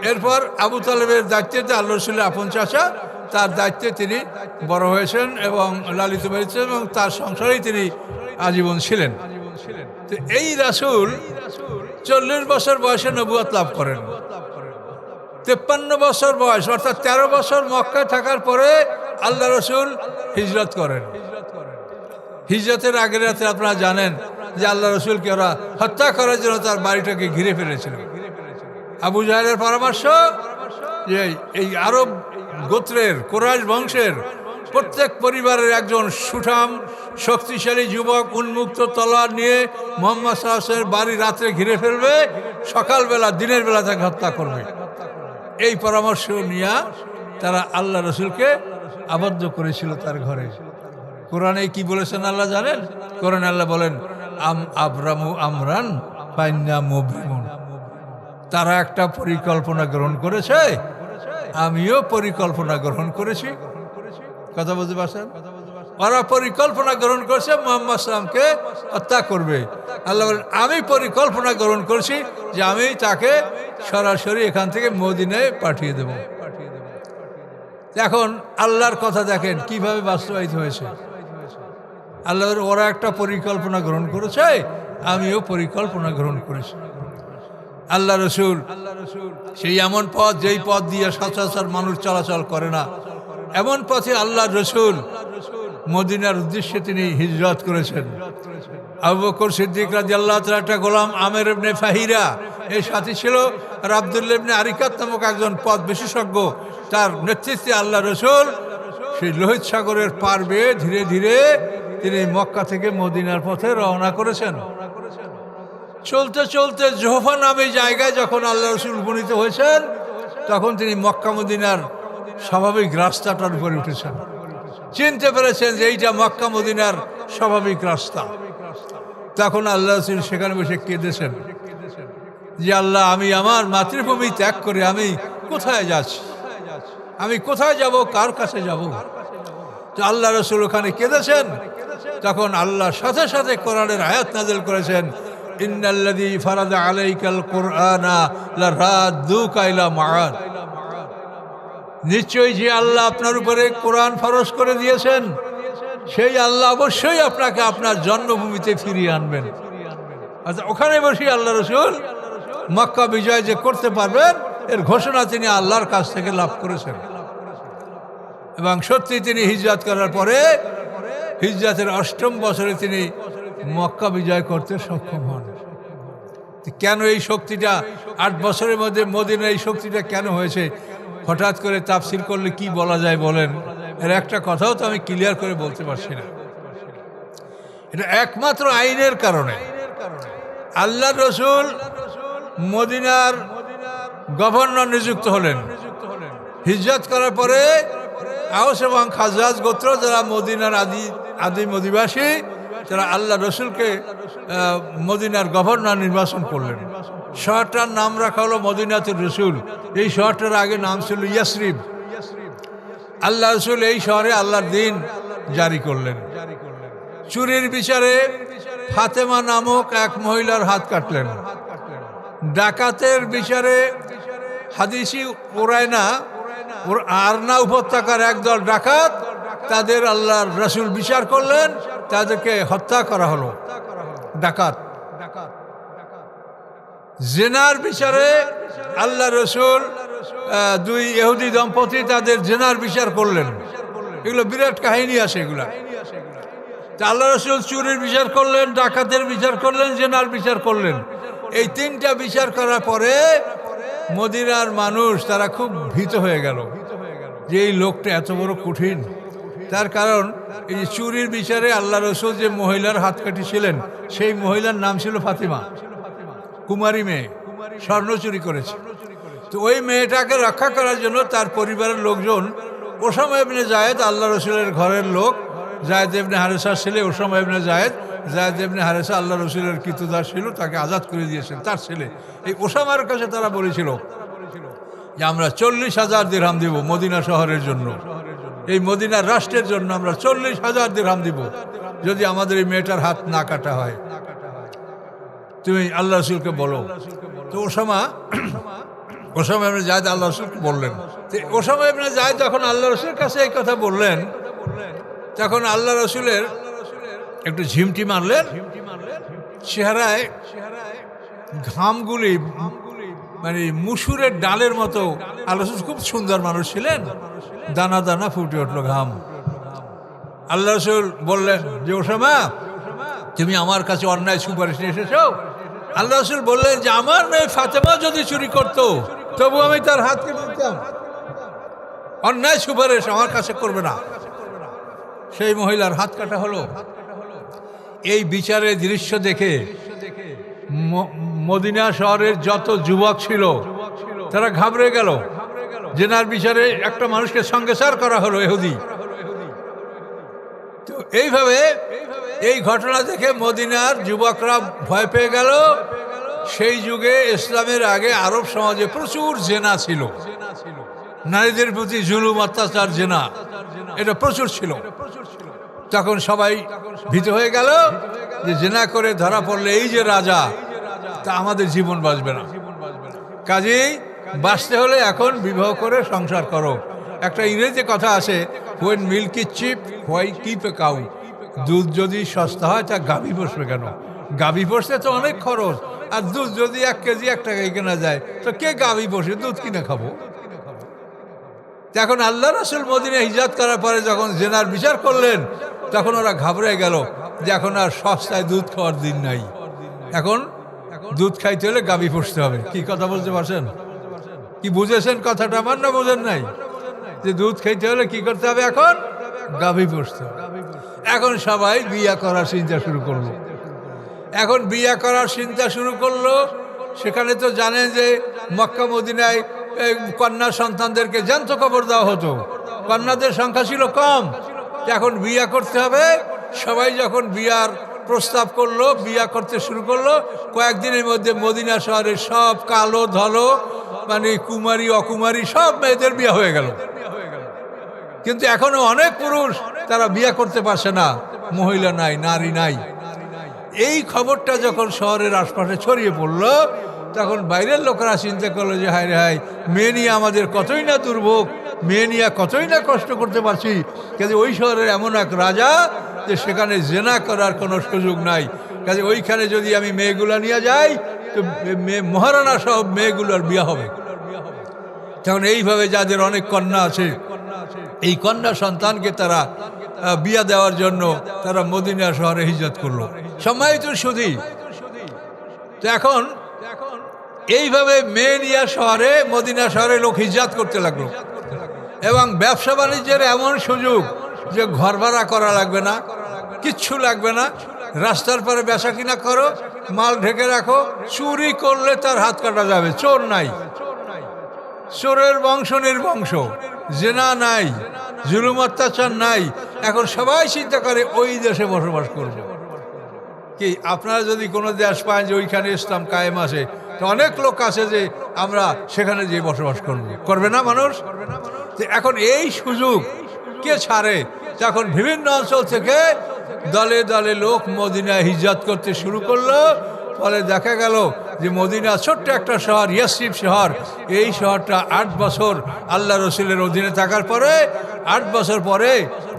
এরপর আবু তালেবের দায়িত্বে আল্লাহ রসুলের আপন চাচা, তার দায়িত্বে তিনি বড় হয়েছেন এবং লালিত হয়েছেন, এবং তার সংসারেই তিনি আজীবন ছিলেন। তো এই রাসূল 40 বছর বয়সে নবুয়ত লাভ করেন। 53 বছর বয়স, অর্থাৎ 13 বছর মক্কায় থাকার পরে আল্লাহ রসুল হিজরত করেন। হিজরতের আগের রাতে আপনারা জানেন যে আল্লাহ রসুলকে ওরা হত্যা করার জন্য তার বাড়িটাকে ঘিরে ফেলেছিল। আবু জাহেলের পরামর্শ যে এই আরব গোত্রের, কুরাইশ বংশের প্রত্যেক পরিবারের একজন সুঠাম শক্তিশালী যুবক উন্মুক্ত তলোয়ার নিয়ে মুহাম্মদ সাল্লাল্লাহু আলাইহি ওয়াসাল্লামের বাড়ি রাত্রে ঘিরে ফেলবে, সকালবেলা দিনের বেলা তাকে হত্যা করবে। এই পরামর্শ নিয়ে তারা আল্লাহ রসুলকে আবদ্ধ করেছিল তার ঘরে। কোরআনে কি বলেছেন আল্লাহ জানেন? কোরআনে আল্লাহ বলেন আবরামু আমরান ফাইন্না মুবরিমুন, তারা একটা পরিকল্পনা গ্রহণ করেছে, আমিও পরিকল্পনা গ্রহণ করেছি। কথা বলতে পারছেন? ওরা পরিকল্পনা গ্রহণ করেছে মুহাম্মদ সাল্লামকে হত্যা করবে। আল্লাহ বলেন আমি পরিকল্পনা গ্রহণ করেছি যে আমি তাকে সরাসরি এখান থেকে মদিনায় পাঠিয়ে দেব। এখন আল্লাহর কথা দেখেন কিভাবে বাস্তবায়িত হয়েছে। আল্লাহ ওরা একটা পরিকল্পনা গ্রহণ করেছে, আমিও পরিকল্পনা গ্রহণ করেছি। আল্লাহ রসুল সেই এমন পথ, যেই পথ দিয়ে সচরাচর মানুষ চলাচল করে না, এমন পথে আল্লাহ রসুল মদিনার উদ্দেশ্যে তিনি হিজরত করেছেন। আবু বকর সিদ্দিক রাদিয়াল্লাহু তাআলা একটা গোলাম আমের ইবনে ফাহিরা, এই সাথী ছিল আর আব্দুল্লাহ ইবনে আরিকাত নামক একজন পথ বিশেষজ্ঞ, তার নেতৃত্বে আল্লাহ রসুল সেই লোহিত সাগরের পার বেয়ে ধীরে ধীরে তিনি মক্কা থেকে মদিনার পথে রওনা করেছেন। চলতে চলতে জোহফা নামে জায়গায় যখন আল্লাহ রসুল উপনীত হয়েছেন, তখন তিনি মক্কা মদিনার স্বাভাবিক রাস্তাটার উপরে উঠেছেন। চিনতে পেরেছেন যে এইটা মক্কা মদিনার স্বাভাবিক রাস্তা। তখন আল্লাহ রসুল সেখানে বসে কেঁদেছেন যে আল্লাহ, আমি আমার মাতৃভূমি ত্যাগ করে আমি কোথায় যাচ্ছি, আমি কোথায় যাব, কার কাছে যাব? তো আল্লাহ রসুল ওখানে কেঁদেছেন। তখন আল্লাহর সাথে সাথে কোরআনের আয়াত নাযিল করেছেন, ইন্নাল্লাযী ফারাদা আলাইকাল কুরআনা লারাদ্দুকা ইলা মাআদ, নিশ্চয়ই যে আল্লাহ আপনার উপরে কোরআন ফরজ করে দিয়েছেন, সেই আল্লাহ অবশ্যই আপনাকে আপনার জন্মভূমিতে ফিরিয়ে আনবেন। আচ্ছা, ওখানে বসে আল্লাহ রসুল মক্কা বিজয় যে করতে পারবেন এর ঘোষণা তিনি আল্লাহর কাছ থেকে লাভ করেছেন। এবং সত্যি তিনি হিজরত করার পরে হিজরতের 8ম বছরে তিনি মক্কা বিজয় করতে সক্ষম হন। কেন এই শক্তিটা 8 বছরের মধ্যে মদিনার এই শক্তিটা কেন হয়েছে, হঠাৎ করে তাফসীর করলে কি বলা যায় বলেন? এর একটা কথাও তো আমি ক্লিয়ার করে বলতে পারছি না। এটা একমাত্র আইনের কারণে। আল্লাহ রসুল মদিনার গভর্নর নিযুক্ত হলেন। হিজরত করার পরে আওস এবং খাজরাজ গোত্র, যারা মদিনার আদিম অধিবাসী, তারা আল্লাহ রসুলকে মদিনার গভর্নর নির্বাচন করলেন। শহরটার নাম রাখা হলো মদিনাতুর রসুল। এই শহরটার আগে নাম ছিল ইয়াসরিব। আল্লাহ রসুল এই শহরে আল্লাহর দিন জারি করলেন। চুরির বিচারে ফাতেমা নামক এক মহিলার হাত কাটলেন। ডাকাতের বিচারে হাদিসি ওরায়না আরনা উপত্যকার একদল ডাকাত, তাদের আল্লাহর রসুল বিচার করলেন, তাদেরকে হত্যা করা হলো। ডাকাত জেনার বিচারে আল্লাহ রসুল দুই ইহুদি দম্পতি তাদের জেনার বিচার করলেন। এগুলো বিরাট কাহিনী আছে এগুলা। আল্লাহ রসুল চুরির বিচার করলেন, ডাকাতের বিচার করলেন, জেনার বিচার করলেন। এই তিনটা বিচার করার পরে মদিনার মানুষ তারা খুব ভীত হয়ে গেল যে এই লোকটা এত বড় কঠিন। তার কারণ এই যে চুরির বিচারে আল্লাহ রসুল যে মহিলার হাত কাটিছিলেন সেই মহিলার নাম ছিল ফাতিমা, কুমারী মেয়ে, স্বর্ণ চুরি করেছে। তো ওই মেয়েটাকে রক্ষা করার জন্য তার পরিবারের লোকজন ওসামা ইবনে জায়েদ, আল্লাহ রসুলের ঘরের লোক, জায়েদ ইবনে হারেসার ছেলে ওসামা ইবনে জায়েদ, জায়েদ ইবনে হারেসা আল্লাহ রসুলের কৃতদাস ছিল, তাকে আজাদ করে দিয়েছেন তার ছেলে। এই ওসামার কাছে তারা বলেছিল যে আমরা 40,000 দিরহাম দিব মদিনা শহরের জন্য, এই মদিনার রাষ্ট্রের জন্য আমরা 40,000 দিরহাম দিব যদি আমাদের এই মেয়েটার হাত না কাটা হয়, তুমি আল্লাহ রসুলকে বলো। তো ওসামা ইবনে জায়েদ আল্লাহ রসুলকে বললেন। ওসামা ইবনে জায়েদ যখন আল্লাহ রসুলের কাছে এই কথা বললেন, তখন আল্লাহ রসুলের একটু ঝিমটি মারলেন, চেহারায় ঘামগুলি মানে মুসুরের ডালের মতো। আল্লাহ রসুল খুব সুন্দর মানুষ ছিলেন, দানা দানা ফুটে উঠলো ঘাম। আল্লাহ রসুল বললেন যে ওসামা, তুমি আমার কাছে অন্যায় সুপারিশ নিয়ে এসেছো। আল্লাহ রসুল বললেন যে আমার মেয়ে ফাতেমা যদি চুরি করতো তবু আমি তার হাত কেটে দিতাম, অন্যায় সুপারিশ আমার কাছে করবে না। সেই মহিলার হাত কাটা হলো। এই বিচারের দৃশ্য দেখে মদিনা শহরের যত যুবক ছিল তারা ঘাবড়ে গেল। জেনার বিচারে একটা মানুষকে সঙ্গেসার করা হলো ইহুদি। তো এইভাবে এই ঘটনা দেখে মদিনার যুবকরা ভয় পেয়ে গেল। সেই যুগে ইসলামের আগে আরব সমাজে প্রচুর জেনা ছিল, নারীদের প্রতি জুলুম অত্যাচার জেনা এটা প্রচুর ছিল। তখন সবাই ভীত হয়ে গেল যে জেনা করে ধরা পড়লে এই যে রাজা, তা আমাদের জীবন বাঁচবে না। কাজেই বাঁচতে হলে এখন বিবাহ করে সংসার করো। একটা ইংরেজি কথা আছে, when milk is chip why keep a cow. দুধ যদি সস্তা হয় তা গাভী বসবে কেন? গাভী বসতে তো অনেক খরচ, আর দুধ যদি 1 কেজি 1 টাকায় কেনা যায় তো কে গাভী বসে দুধ কিনে খাবো? এখন আল্লাহ রাসূল মদিনা হিজরত করার পরে যখন জেনার বিচার করলেন তখন ওরা ঘাবড়ে গেল যে এখন আর সস্তায় দুধ খাওয়ার দিন নাই, এখন দুধ খাইতে হলে গাভী পুষতে হবে। কি কথা বলতে পারছেন? কি বুঝেছেন কথাটা আমার, না বোঝেন নাই? যে দুধ খাইতে হলে কি করতে হবে, এখন গাভী পুষতে হবে। এখন সবাই বিয়া করার চিন্তা শুরু করলো। এখন বিয়া করার চিন্তা শুরু করলো। সেখানে তো জানেন যে মক্কা মদিনায় কন্যা সন্তানদেরকে জ্যান্ত কবর দেওয়া হতো, কন্যাদের সংখ্যা ছিল কম। এখন বিয়া করতে হবে। সবাই যখন বিয়ার প্রস্তাব করলো, বিয়া করতে শুরু করলো, কয়েকদিনের মধ্যে মদিনা শহরের সব কালো ধলো মানে কুমারী অকুমারী সব মেয়েদের বিয়া হয়ে গেল। কিন্তু এখনো অনেক পুরুষ তারা বিয়া করতে পারছে না, মহিলা নাই, নারী নাই। এই খবরটা যখন শহরের আশপাশে ছড়িয়ে পড়লো তখন বাইরের লোকেরা চিন্তা করলো যে হায় রে হায়, মেয়ে নিয়ে আমাদের কতই না দুর্ভোগ, মেয়ে নিয়ে কতই না কষ্ট করতে পারছি। কাজে ওই শহরের এমন এক রাজা যে সেখানে জেনা করার কোনো সুযোগ নাই। কাজে ওইখানে যদি আমি মেয়েগুলা নিয়ে যাই তো মহারানা সব মেয়েগুলোর বিয়ে হবে। তখন এইভাবে যাদের অনেক কন্যা আছে এই কন্যা সন্তানকে তারা বিয়া দেওয়ার জন্য তারা মদিনা শহরে হিজরত করলো। সম্মানিত সুধী, তো এখন এইভাবে মেয়ে নিয়া শহরে মদিনা শহরে লোক হিজরত করতে লাগলো। এবং ব্যবসা বাণিজ্যের এমন সুযোগ যে ঘর ভাড়া করা লাগবে না, কিচ্ছু লাগবে না, রাস্তার পরে বেচা কিনা করো, মাল ঢেকে রাখো, চুরি করলে তার হাত কাটা যাবে। চোর নাই, চোরের বংশ নির্বংশ, জেনা নাই, জুলুম অত্যাচার নাই। এখন সবাই চিন্তা করে ওই দেশে বসবাস করবে। কি আপনারা যদি কোনো দেশ পান যে ওইখানে ইসলাম কায়েম আছে, তো অনেক লোক আছে যে আমরা সেখানে যেয়ে বসবাস করব, করবে না মানুষ? তো এখন এই সুযোগ কে ছাড়ে? তখন বিভিন্ন অঞ্চল থেকে দলে দলে লোক মদিনায় হিজরত করতে শুরু করলো। ফলে দেখা গেল যে মদিনা ছোট্ট একটা শহর, ইয়াসরিব শহর, এই শহরটা 8 বছর আল্লাহ রসুলের অধীনে থাকার পরে 8 বছর পরে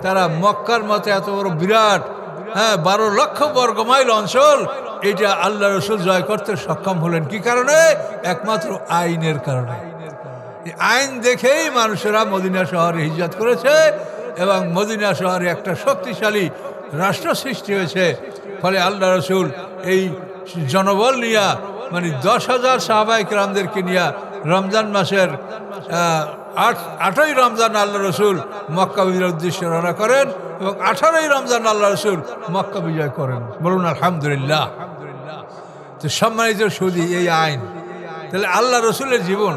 তারা মক্কার মতো এত বড় বিরাট 12 লক্ষ বর্গ মাইল অঞ্চল, এটা আল্লাহ রসুল জয় করতে সক্ষম হলেন। কি কারণে? একমাত্র আইনের কারণে। আইন দেখেই মানুষেরা মদিনা শহরে হিজরত করেছে এবং মদিনা শহরে একটা শক্তিশালী রাষ্ট্র সৃষ্টি হয়েছে। ফলে আল্লাহ রসুল এই জনবল নিয়ে মানে 10,000 সাহাবায়ে কেরামদেরকে নিয়ে রমজান মাসের 8ই রমজান আল্লাহ রসুল মক্কা বিজয়ের উদ্দেশ্যে রওনা করেন এবং 18ই রমজান আল্লাহ রসুল মক্কা বিজয় করেন। বলুন আলহামদুলিল্লাহ। তো সম্মানিত সুধী, এই আইন তাহলে আল্লাহ রসুলের জীবন,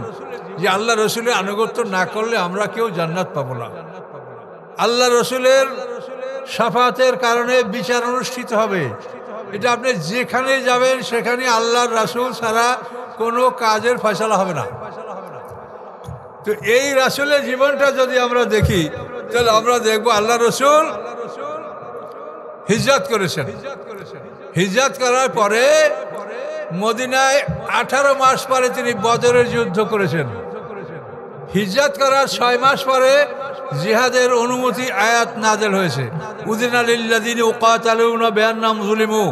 যে আল্লাহ রসুলের আনুগত্য না করলে আমরা কেউ জান্নাত পাবো না। আল্লাহ রসুলের শাফাতের কারণে বিচার অনুষ্ঠিত হবে। এটা আপনি যেখানে যাবেন সেখানে আল্লাহর রাসূল ছাড়া কোনো কাজের ফয়সালা হবে না। তো এই রাসূলের জীবনটা যদি আমরা দেখি তাহলে আমরা দেখব আল্লাহ রসুল হিজরত করেছেন। হিজরত করার পরে মদিনায় 18 মাস পরে তিনি বদরের যুদ্ধ করেছেন। হিজরত করার 6 মাস পরে জিহাদের অনুমতি আয়াত নাযিল হয়েছে। উযিনা লিল্লাযিনা ইউকাতালুনা বিআন্নাহুম যুলিমু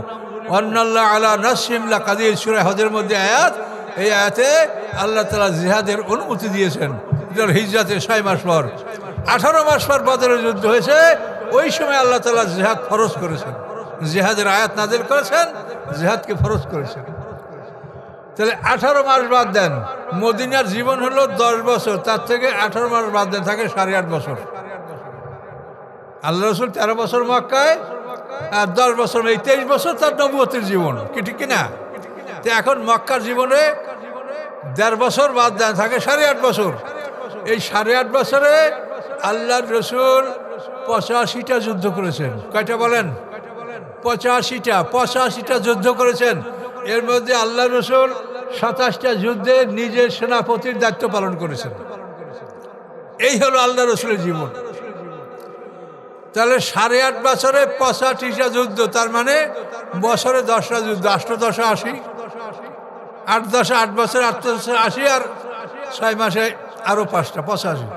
ওয়া আন্নাল্লাহা আলা নাসরিহিম লাকাদির। সূরা হজের মধ্যে আয়াত, এই আয়াতে আল্লাহ তাআলা জিহাদের অনুমতি দিয়েছেন। এটা হিজরতের 6 মাস পর। 18 মাস পর বদরের যুদ্ধ হয়েছে, ওই সময় আল্লাহ তাআলা জিহাদ ফরজ করেছেন, জিহাদের আয়াত নাযিল করেছেন, জিহাদকে ফরজ করেছেন। তাহলে 18 মাস বাদ দেন, মদিনার জীবন হলো 10 বছর, তার থেকে 18 মাস বাদ দেন, থাকে 8.5 বছর। আল্লাহ রসুল 13 বছর মক্কায় আর 10 বছর, এই 23 বছর তার নবুয়তের জীবন, কি ঠিক কিনা? তো এখন মক্কার জীবনে 1.5 বছর বাদ দেন, থাকে 8.5 বছর। এই 8.5 বছরে আল্লাহ রসুল 85টা যুদ্ধ করেছেন। কয়টা বলেন? 85টা যুদ্ধ করেছেন। এর মধ্যে আল্লাহ রসুল 27টা যুদ্ধে নিজের সেনাপতির দায়িত্ব পালন করেছেন। এই হলো আল্লাহ রসুলের জীবন। তাহলে 8.5 বছরে 85টা যুদ্ধ, তার মানে বছরে 10টা যুদ্ধ, 8 10 80, 8 10 8 বছর 8 10 80, আর 6 মাসে আরো 5টা 85।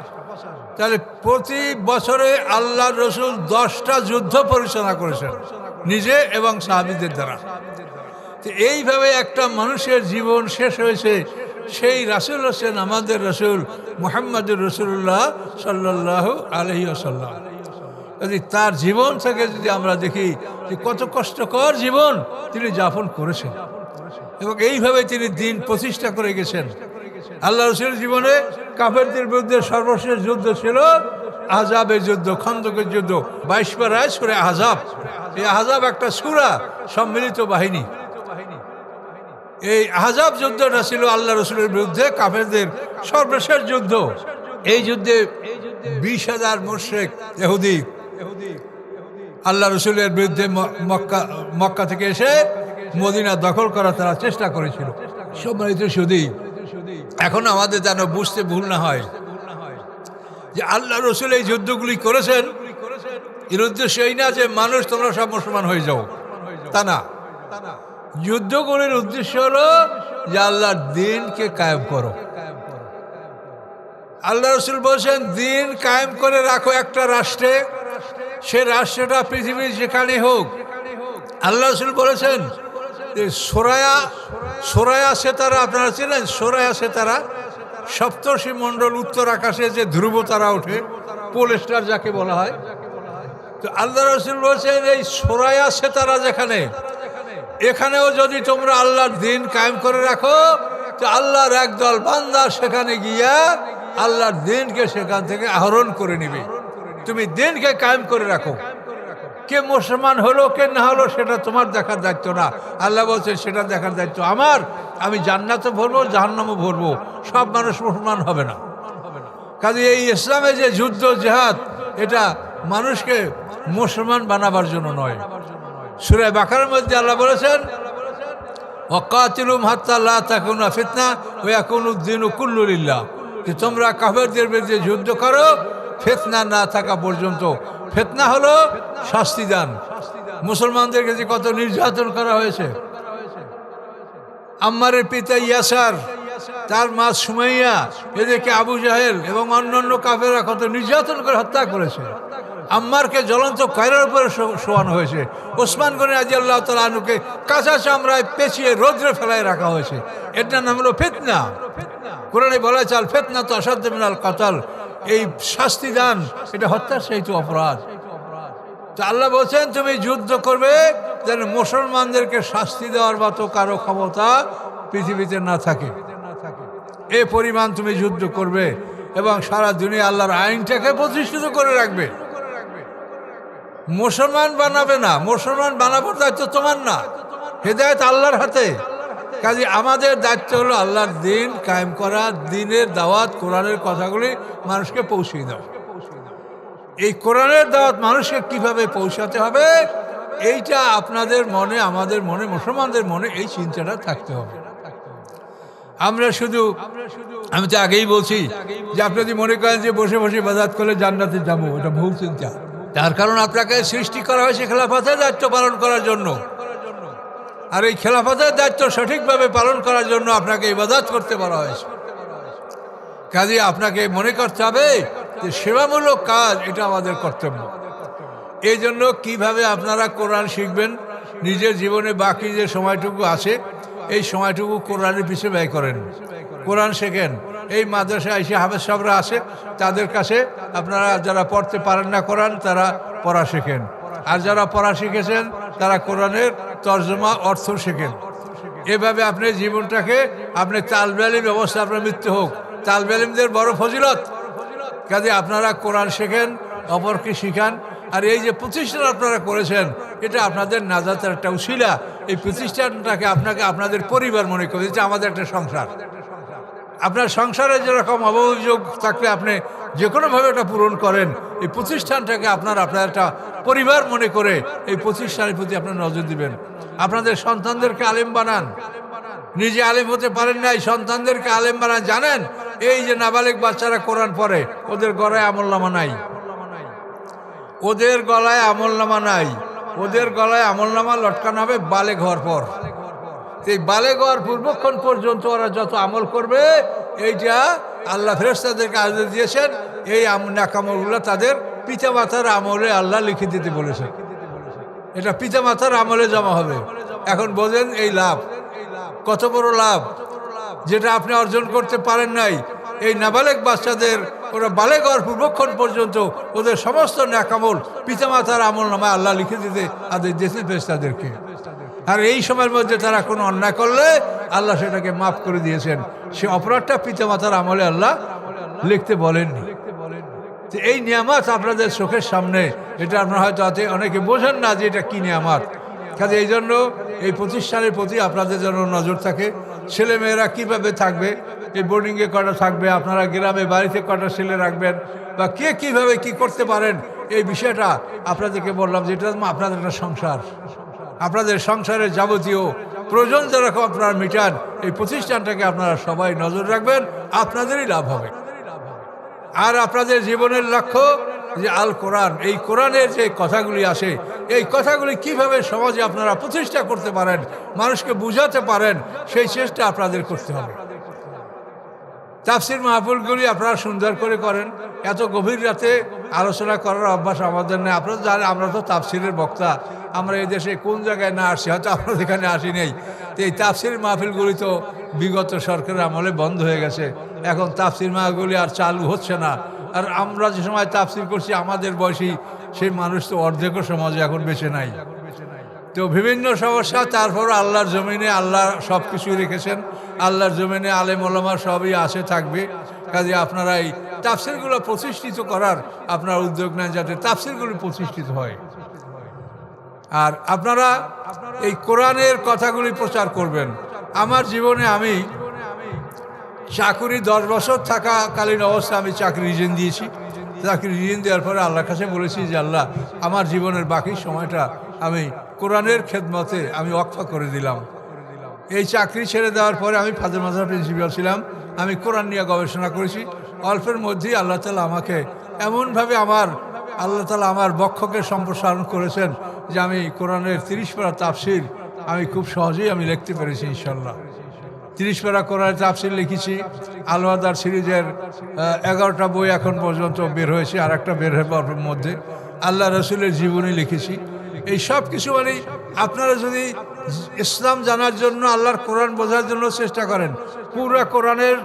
তাহলে প্রতি বছরে আল্লাহ রসুল 10টা যুদ্ধ পরিচালনা করেছেন নিজে এবং সাহাবীদের দ্বারা। এইভাবে একটা মানুষের জীবন শেষ হয়েছে। সেই রাসূল হচ্ছেন আমাদের রাসূল মুহাম্মদুর রাসূলুল্লাহ সাল্লাল্লাহু আলাইহি ওয়াসাল্লাম। যদি তার জীবন থেকে যদি আমরা দেখি যে কত কষ্টকর জীবন তিনি যাপন করেছেন এবং এইভাবে তিনি দিন প্রতিষ্ঠা করে গেছেন। আল্লাহ রসুলের জীবনে কাফেরদের বিরুদ্ধে সর্বশেষ যুদ্ধ ছিল আহজাবের যুদ্ধ, খন্দকের যুদ্ধ। 22 পারায় সূরা আহজাব। এই আহজাব একটা সূরা, সম্মিলিত বাহিনী। এই আহজাব যুদ্ধটা ছিল আল্লাহ রসুলের বিরুদ্ধে কাফেরদের সর্বশেষ যুদ্ধ। এই যুদ্ধে 20,000 মুশরিক ইহুদি আল্লাহ রসুলের বিরুদ্ধে মক্কা থেকে এসে মদিনা দখল করার তারা চেষ্টা করেছিল। সম্মানিত সুধী, এখন আমাদের যেন বুঝতে ভুল না হয় যে আল্লাহ রসুল এই যুদ্ধগুলি করেছেন, এর উদ্দেশ্য এই না যে মানুষ তোমরা সব মুসলমান হয়ে যাও, তা না। যুদ্ধগুলির উদ্দেশ্য হলো যে আল্লাহর দ্বীনকে কায়েম করো। আল্লাহ রসুল বলছেন দিন কায়েম করে রাখো একটা রাষ্ট্রে, সে রাষ্ট্রটা পৃথিবীর যেখানে হোক। আল্লাহ রসুল বলেছেন সোরায়া সেতারা, আপনারা ছিলেন সোরায়া সেতারা, সপ্তর্ষি মণ্ডল উত্তর আকাশে যে ধ্রুব তারা ওঠে, পোল স্টার যাকে বলা হয়। তো আল্লাহ রসুল বলছেন এই সোরায়া সেতারা যেখানে, এখানেও যদি তোমরা আল্লাহর দিন কায়েম করে রাখো তো আল্লাহর একদল বান্দা সেখানে গিয়া আল্লাহর দিনকে সেখান থেকে আহরণ করে নিবে। তুমি দিনকে কায়েম করে রাখো। কে মুসলমান হলো কে না হলো সেটা তোমার দেখার দায়িত্ব না। আল্লাহ বলছে সেটা দেখার দায়িত্ব আমার। আমি জান্নাতে ভরবো, জাহান্নামে ভরবো, সব মানুষ মুসলমান হবে না। কাজে এই ইসলামে যে যুদ্ধ জিহাদ, এটা মানুষকে মুসলমান বানাবার জন্য নয়। সূরা বাকারার মধ্যে আল্লাহ বলেছেন ওয়াকাতিলুহুম হাত্তা লা তাকুনা ফিতনা ওয়া ইয়াকুনুদ দীনু কুল্লু লিল্লাহ, যে তোমরা কাফেরদের বিরুদ্ধে যুদ্ধ করো ফিতনা না থাকা পর্যন্ত। ফিতনা হলো শাস্তিদান। মুসলমানদেরকে যে কত নির্যাতন করা হয়েছে, আম্মারের পিতা ইয়াসার, তার মা সুমাইয়া, এদেরকে আবু জাহেল এবং অন্যান্য কাফেররা কত নির্যাতন করে হত্যা করেছে। আম্মারকে জ্বলন্ত কয়রার উপরে শোয়ানো হয়েছে। ওসমান গনি রাদিয়াল্লাহু তাআলা আনহুকে কাঁচা চামড়ায় পেঁচিয়ে রৌদ্রে ফেলায় রাখা হয়েছে। এটার নাম হলো ফিতনা। কোরআনে বলা চাল ফিতনা তো আসাদ্দু মিনাল কাতাল, এই শাস্তি দান এটা হত্যার সহিত অপরাধ। তো আল্লাহ বলছেন তুমি যুদ্ধ করবে যেন মুসলমানদেরকে শাস্তি দেওয়ার মতো কারো ক্ষমতা পৃথিবীতে না থাকে, এ পরিমাণ তুমি যুদ্ধ করবে এবং সারা দুনিয়া আল্লাহর আইনটাকে প্রতিষ্ঠিত করে রাখবে। মুসলমান বানাবে না, মুসলমান বানাবার দায়িত্ব তোমার না, হেদায়েত আল্লাহর হাতে। কাজে আমাদের দায়িত্ব হলো আল্লাহর দিন কায়েম করা, দিনের দাওয়াত, কোরআনের কথাগুলি মানুষকে পৌঁছে দাও। এই কোরআনের দাওয়াত মানুষকে কিভাবে পৌঁছাতে হবে এইটা আপনাদের মনে, আমাদের মনে, মুসলমানদের মনে এই চিন্তাটা থাকতে হবে। আমরা শুধু, আমি তো আগেই বলছি যে আপনি যদি মনে করেন যে বসে বসে ইবাদত করলে জান্নাতে যাবো, এটা ভুল চিন্তা। তার কারণ আপনাকে সৃষ্টি করা হয়েছে খেলাফতের দায়িত্ব পালন করার জন্য, আর এই খেলাফতের দায়িত্ব সঠিকভাবে পালন করার জন্য আপনাকে ইবাদত করতে বলা হয়েছে। কাজে আপনাকে মনে করতে হবে যে সেবামূলক কাজ এটা আমাদের কর্তব্য। এই জন্য কীভাবে আপনারা কোরআন শিখবেন, নিজের জীবনে বাকি যে সময়টুকু আছে এই সময়টুকু কোরআনের পিছনে ব্যয় করেন, কোরআন শেখেন। এই মাদ্রাসায় এসে হাফেজ সাহেবরা আসে, তাদের কাছে আপনারা যারা পড়তে পারেন না কোরআন তারা পড়া শেখেন, আর যারা পড়া শিখেছেন তারা কোরআনের তর্জমা অর্থ শেখেন। এভাবে আপনি জীবনটাকে আপনি তালবে ইলম ব্যবস্থা, আপনার মৃত্যু হোক, তালবে ইলমদের বড় ফজিলত। কাজে আপনারা কোরআন শেখেন, অপরকে শিখান। আর এই যে প্রতিষ্ঠান আপনারা করেছেন এটা আপনাদের নাজাতের একটা উসিলা। এই প্রতিষ্ঠানটাকে আপনাকে আপনাদের পরিবার মনে করে, এটা আমাদের একটা সংসার। আপনার সংসারে যেরকম অভিযোগ থাকলে আপনি যে কোনোভাবে এটা পূরণ করেন, এই প্রতিষ্ঠানটাকে আপনার একটা পরিবার মনে করে এই প্রতিষ্ঠানের প্রতি আপনার নজর দিবেন। আপনাদের সন্তানদেরকে আলেম বানান, নিজে আলেম হতে পারেন না, এই সন্তানদেরকে আলেম বানান। জানেন এই যে নাবালেগ বাচ্চারা কোরআন পড়ে, ওদের গলায় আমলনামা নাই, ওদের গলায় আমলনামা নাই, ওদের গলায় আমলনামা লটকানো হবে বালেগ হওয়ার পর। এই বালেগ হওয়ার পূর্বক্ষণ পর্যন্ত ওরা যত আমল করবে এইটা আল্লাহ ফেরেশতাদেরকে আদেশ দিয়েছেন, এই নেকামলগুলো তাদের পিতামাতার আমলে আল্লাহ লিখে দিতে বলেছেন। এটা পিতামাতার আমলে জমা হবে। এখন বোঝেন এই লাভ কত বড় লাভ, যেটা আপনি অর্জন করতে পারেন নাই। এই নাবালেগ বাচ্চাদের ওরা বালেগ হওয়ার পূর্বক্ষণ পর্যন্ত ওদের সমস্ত নেকামল পিতামাতার আমল নামায় আল্লাহ লিখে দিতে আদেশ দিয়েছেন ফেরেশতাদেরকে। আর এই সময়ের মধ্যে তারা কোনো অন্যায় করলে আল্লাহ সেটাকে মাফ করে দিয়েছেন। সে অপরাধটা পিতামাতার আমলে আল্লাহ লিখতে বলেননি। এই নিয়ামত আপনাদের চোখের সামনে, এটা আপনারা হয়তো অনেকে বোঝেন না যে এটা কী নিয়ামত। কাজে এই জন্য এই প্রতিষ্ঠানের প্রতি আপনাদের যেন নজর থাকে। ছেলেমেয়েরা কীভাবে থাকবে, এই বোর্ডিংয়ে কটা থাকবে, আপনারা গ্রামে বাড়িতে কটা ছেলে রাখবেন, বা কে কীভাবে কি করতে পারেন, এই বিষয়টা আপনাদেরকে বললাম যে এটা আপনাদের একটা সংসার। আপনাদের সংসারের যাবতীয় প্রয়োজন যেরকম আপনারা মিটান, এই প্রতিষ্ঠানটাকে আপনারা সবাই নজর রাখবেন, আপনাদেরই লাভ হবে। আর আপনাদের জীবনের লক্ষ্য যে আল কোরআন, এই কোরআনের যে কথাগুলি আসে এই কথাগুলি কিভাবে সমাজে আপনারা প্রতিষ্ঠা করতে পারেন, মানুষকে বুঝাতে পারেন, সেই চেষ্টা আপনাদের করতে হবে। তাফসির মাহফিলগুলি আপনারা সুন্দর করে করেন। এত গভীর রাতে আলোচনা করার অভ্যাস আমাদের নেই। আপনারা জানেন আমরা তো তাফসিরের বক্তা, আমরা এই দেশে কোন জায়গায় না আসছি, হয়তো আপনাদের এখানে আসি নেই। তো এই তাফসির মাহফিলগুলি তো বিগত সরকারের আমলে বন্ধ হয়ে গেছে। এখন তাফসির মাহফিলগুলি আর চালু হচ্ছে না। আর আমরা যে সময় তাফসির করছি আমাদের বয়সী সেই মানুষ তো অর্ধেকও সমাজে এখন বেঁচে নাই। তো বিভিন্ন সমস্যা, তারপর আল্লাহর জমিনে আল্লাহ সব কিছুই রেখেছেন। আল্লাহর জমিনে আলেম ওলামা সবই আসে থাকবে। কাজে আপনারা এই তাফসিরগুলো প্রতিষ্ঠিত করার আপনার উদ্যোগ নেন, যাতে তাফসিরগুলো প্রতিষ্ঠিত হয়। আর আপনারা এই কোরআনের কথাগুলি প্রচার করবেন। আমার জীবনে আমি চাকরি 10 বছর থাকাকালীন অবস্থায় আমি চাকরি রিজেন দিয়েছি। চাকরি রিজেন দেওয়ার পরে আল্লাহর কাছে বলেছি যে আল্লাহ আমার জীবনের বাকি সময়টা আমি কোরআনের খেদমতে আমি ওয়াকফা করে দিলাম। এই চাকরি ছেড়ে দেওয়ার পরে আমি ফাজিল মাদ্রাসার প্রিন্সিপাল ছিলাম। আমি কোরআন নিয়ে গবেষণা করেছি। অল্পের মধ্যেই আল্লাহ তাআলা আমাকে এমনভাবে আল্লাহ তাআলা আমার বক্ষকে সম্প্রসারণ করেছেন যে আমি কোরআনের 30 পারা তাফসির আমি খুব সহজেই আমি লিখতে পেরেছি ইনশাল্লাহ। 30 পারা কোরআনের তাফসির লিখেছি। আল-ওয়াদার সিরিজের 11টা বই এখন পর্যন্ত বের হয়েছে, আর একটা বের হবে অল্পের মধ্যে। আল্লাহ রসুলের জীবনী লিখেছি। এই সব কিছু মানে আপনারা যদি ইসলাম জানার জন্য, আল্লাহর কোরআন বোঝার জন্য চেষ্টা করেন, পুরো কোরআনের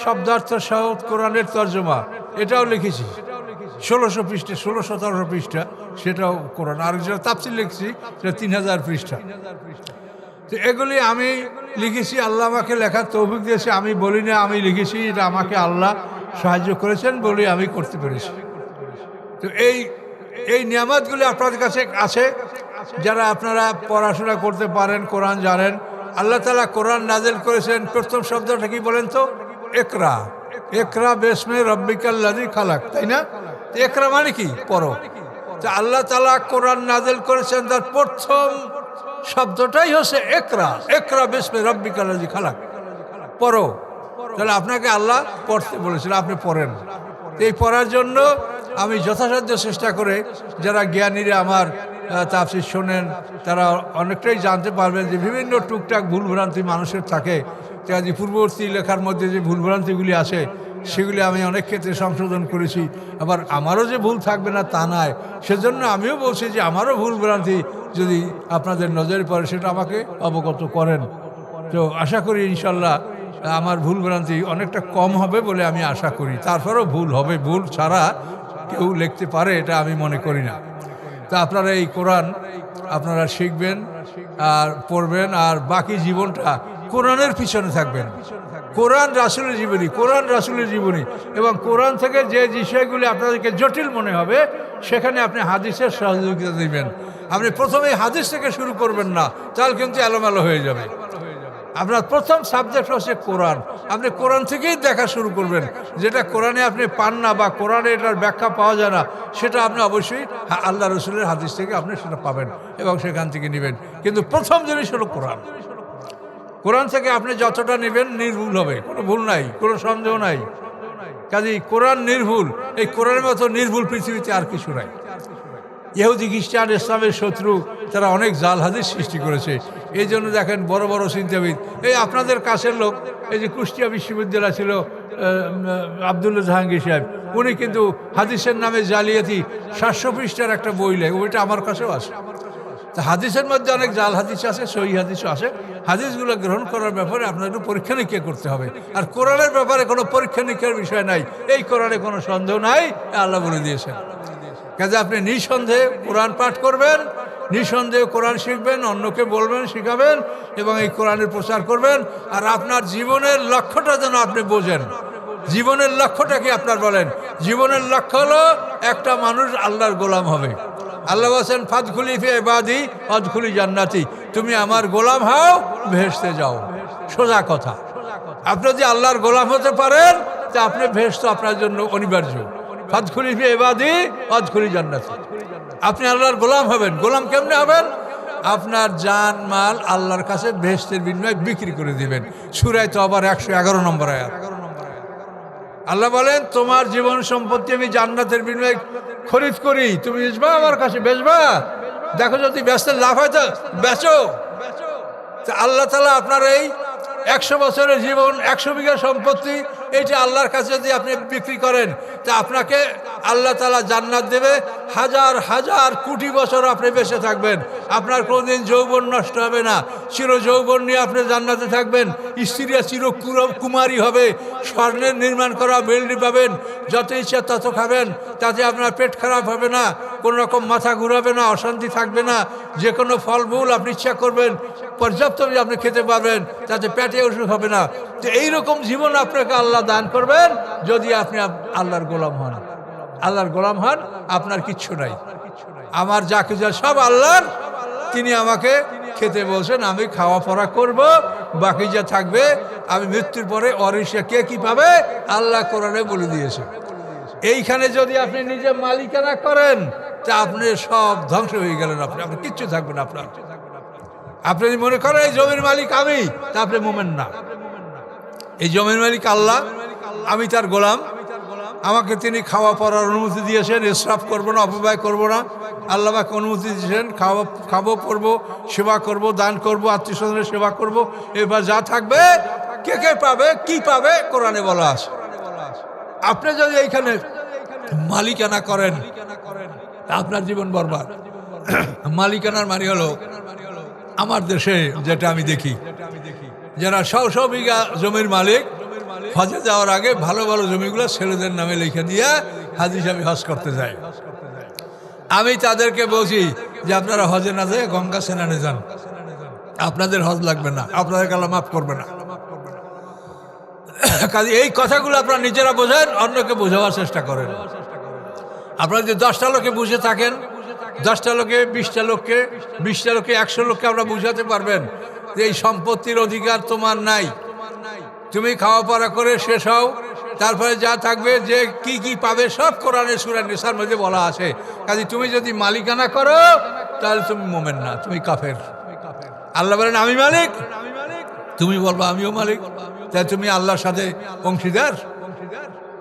শব্দার্থ সহ কোরআনের তর্জমা এটাও লিখেছি। 1600 পৃষ্ঠা, 1617 পৃষ্ঠা, সেটাও কোরআন। আর যেটা তাফসির লিখছি সেটা 3000 পৃষ্ঠা। তো এগুলি আমি লিখেছি, আল্লাহ আমাকে লেখার তৌফিক দিয়েছে। আমি বলি না আমি লিখেছি, এটা আমাকে আল্লাহ সাহায্য করেছেন বলে আমি করতে পেরেছি। তো এই নিয়ামতগুলি আপনাদের কাছে আছে, যারা আপনারা পড়াশোনা করতে পারেন, কোরআন জানেন। আল্লাহ তাআলা কোরআন নাযিল করেছেন, প্রথম শব্দটা কি বলেন তো? ইকরা। ইকরা বিসমি রাব্বিকাল্লাযী খালাক, তাই না? ইকরা মানে কি? পড়ো। তো আল্লাহ তাআলা কোরআন নাযিল করেছেন, তার প্রথম শব্দটাই হচ্ছে ইকরা। ইকরা বিসমি রাব্বিকাল্লাযী খালাক, পড়ো। তাহলে আপনাকে আল্লাহ পড়তে বলেছিল, আপনি পড়েন। এই পড়ার জন্য আমি যথাসাধ্য চেষ্টা করে, যারা জ্ঞানীরা আমার তাফসীর শোনেন তারা অনেকটাই জানতে পারবেন যে বিভিন্ন টুকটাক ভুলভ্রান্তি মানুষের থাকে। কাজে পূর্ববর্তী লেখার মধ্যে যে ভুলভ্রান্তিগুলি আছে সেগুলি আমি অনেক ক্ষেত্রে সংশোধন করেছি। আবার আমারও যে ভুল থাকবে না তা নয়, সেজন্য আমিও বলছি যে আমারও ভুলভ্রান্তি যদি আপনাদের নজরে পড়ে সেটা আমাকে অবগত করেন। তো আশা করি ইনশাল্লাহ আমার ভুলভ্রান্তি অনেকটা কম হবে বলে আমি আশা করি। তারপরেও ভুল হবে, ভুল ছাড়া কেউ লিখতে পারে এটা আমি মনে করি না। তা আপনারা এই কোরআন আপনারা শিখবেন আর পড়বেন, আর বাকি জীবনটা কোরআনের পিছনে থাকবেন। কোরআন রাসূলের জীবনী, কোরআন রাসূলের জীবনী, এবং কোরআন থেকে যে বিষয়গুলি আপনাদেরকে জটিল মনে হবে সেখানে আপনি হাদিসের সহযোগিতা দিবেন। আপনি প্রথমে হাদিস থেকে শুরু করবেন না, তাহলে কিন্তু এলোমেলো হয়ে যাবে। আপনার প্রথম সাবজেক্ট হচ্ছে কোরআন। আপনি কোরআন থেকেই দেখা শুরু করবেন। যেটা কোরআনে আপনি পান না বা কোরআনে এটার ব্যাখ্যা পাওয়া যায় না, সেটা আপনি অবশ্যই আল্লাহ রসুলের হাদিস থেকে আপনি সেটা পাবেন এবং সেখান থেকে নেবেন। কিন্তু প্রথম জিনিস হলো কোরআন। কোরআন থেকে আপনি যতটা নেবেন নির্ভুল হবে, কোনো ভুল নাই, কোনো সন্দেহ নাই। কাজেই কোরআন নির্ভুল। এই কোরআনের মতো নির্ভুল পৃথিবীতে আর কিছু নাই। ইহুদি খ্রিস্টান ইসলামের শত্রু তারা অনেক জাল হাদিস সৃষ্টি করেছে। এই জন্য দেখেন বড় বড় চিন্তাবিদ, এই আপনাদের কাছের লোক, এই যে কুষ্টিয়া বিশ্ববিদ্যালয় ছিল আব্দুল্লাহ জাহাঙ্গীর সাহেব, উনি কিন্তু হাদিসের নামে জালিয়াতি 700 পৃষ্ঠার একটা বই লেখে, ওইটা আমার কাছেও আছে। তা হাদিসের মধ্যে অনেক জাল হাদিস আছে, সহি হাদিসও আছে। হাদিসগুলো গ্রহণ করার ব্যাপারে আপনার একটু পরীক্ষা নিরীক্ষা করতে হবে। আর কোরআনের ব্যাপারে কোনো পরীক্ষা নিরীক্ষার বিষয় নাই। এই কোরআনে কোনো সন্দেহ নাই, আল্লাহ বলে দিয়েছেন। কাজে আপনি নিঃসন্দেহে কোরআন পাঠ করবেন, নিঃসন্দেহে কোরআন শিখবেন, অন্যকে বলবেন, শিখাবেন এবং এই কোরআনের প্রচার করবেন। আর আপনার জীবনের লক্ষ্যটা যেন আপনি বোঝেন। জীবনের লক্ষ্যটা কি আপনার বলেন? জীবনের লক্ষ্য হলো একটা মানুষ আল্লাহর গোলাম হবে। আল্লাহ বলেন ফাদখুলি ফি ইবাদি আদখুলি জান্নাতি, তুমি আমার গোলাম হও, বেহেশতে যাও। সোজা কথা। আপনি যদি আল্লাহর গোলাম হতে পারেন তা আপনি বেহেশত আপনার জন্য অনিবার্য। ফাদখুলি ফি ইবাদি আদখুলি জান্নাতি, আপনি আল্লাহর গোলাম হবেন। গোলাম কেমনে হবেন? আপনার জান মাল আল্লাহর কাছে বেহেশতের বিনিময়ে বিক্রি করে দিবেন। সূরা তাওবার 111 নম্বর আয়াত। আল্লাহ বলেন তোমার জীবন সম্পত্তি আমি জান্নাতের বিনিময়ে খরিদ করি, তুমি বেচবা আমার কাছে, বেচবা? দেখো যদি বেচতে লাভ হয় তো বেচো। আল্লাহ তাআলা আপনার এই 100 বছরের জীবন, 100 বিঘা সম্পত্তি, এইটা আল্লাহর কাছে যদি আপনি বিক্রি করেন তা আপনাকে আল্লাহ তাআলা জান্নাত দেবে। হাজার হাজার কোটি বছর আপনি বেঁচে থাকবেন। আপনার কোনোদিন যৌবন নষ্ট হবে না। চির যৌবন নিয়ে আপনি জান্নাতে থাকবেন। স্ত্রীরা চির কুমারী হবে। স্বর্ণের নির্মাণ করা বিল্ডিং পাবেন, যত ইচ্ছা তত খাবেন, তাতে আপনার পেট খারাপ হবে না, কোনো রকম মাথা ঘুরাবে না, অশান্তি থাকবে না। যে কোনো ফলমূল আপনি ইচ্ছা করবেন পর্যাপ্ত আপনি খেতে পারবেন, তাতে পেটে অসুখ হবে না। তো এইরকম জীবন আপনাকে আল্লাহ দান করবেন যদি আপনি আল্লাহর গোলাম হন। আল্লাহর গোলাম হন, আপনার কিচ্ছু নাই। আমার যা কিছু সব আল্লাহর। তিনি আমাকে খেতে বলছেন, আমি খাওয়া পড়া করব, বাকি যা থাকবে আমি মৃত্যুর পরে অরিশা কে কি পাবে আল্লাহ কোরআনে বলে দিয়েছে। এইখানে যদি আপনি নিজে মালিকানা করেন তা আপনি সব ধ্বংস হয়ে গেলেন। আপনি কিচ্ছু থাকবেন আপনার। আপনি যদি মনে করেন এই জমির মালিক আমি, তা আপনি মোমেন না। এই জমির মালিক আল্লাহ, আমি তার গোলাম। আমাকে তিনি খাওয়া পড়ার অনুমতি দিয়েছেন, ইসরাফ করবো না, অপব্যয় করবো না। আল্লাহ আমাকে অনুমতি দিয়েছেন, খাবো পড়বো, সেবা করব, দান করব, আত্মীয় স্বজনের সেবা করব। এবার যা থাকবে কে কে পাবে, কি পাবে, কোরআনে বলা আছে। আপনি যদি এইখানে মালিকানা করেন, আপনার জীবন বরবাদ। মালিকানার মানে হলো, আমার দেশে যেটা আমি দেখি, যারা শো বিঘা জমির মালিক, হজে যাওয়ার আগে ভালো ভালো জমিগুলো ছেলেদের নামে লিখে দিয়ে হাজি সাহেব হজ করতে যায়। আমি তাদেরকে বলছি যে আপনারা হজে না যায় গঙ্গা স্নানে যান, আপনাদের হজ লাগবে না, আপনাদের আল্লাহ মাফ করবে না। কাজে এই কথাগুলো আপনারা নিজেরা বোঝেন, অন্যকে বোঝাবার চেষ্টা করেন। আপনারা যদি 10টা লোকে বুঝে থাকেন, 10টা লোকে 20টা লোককে, 20টা লোকে 100 লোককে আপনারা বুঝাতে পারবেন যে এই সম্পত্তির অধিকার তোমার নাই, তুমি খাওয়া পড়া করে শেষ হও, তারপরে যা থাকবে, যে কি কি পাবে সব কোরআনে সূরা নিসার মধ্যে বলা আছে। কাজে তুমি যদি মালিকানা করো তাহলে তুমি মোমেন না, তুমি কাফের। আল্লাহ বলেন আমি মালিক, তুমি বলবা আমিও মালিক, তাই তুমি আল্লাহর সাথে অংশীদার,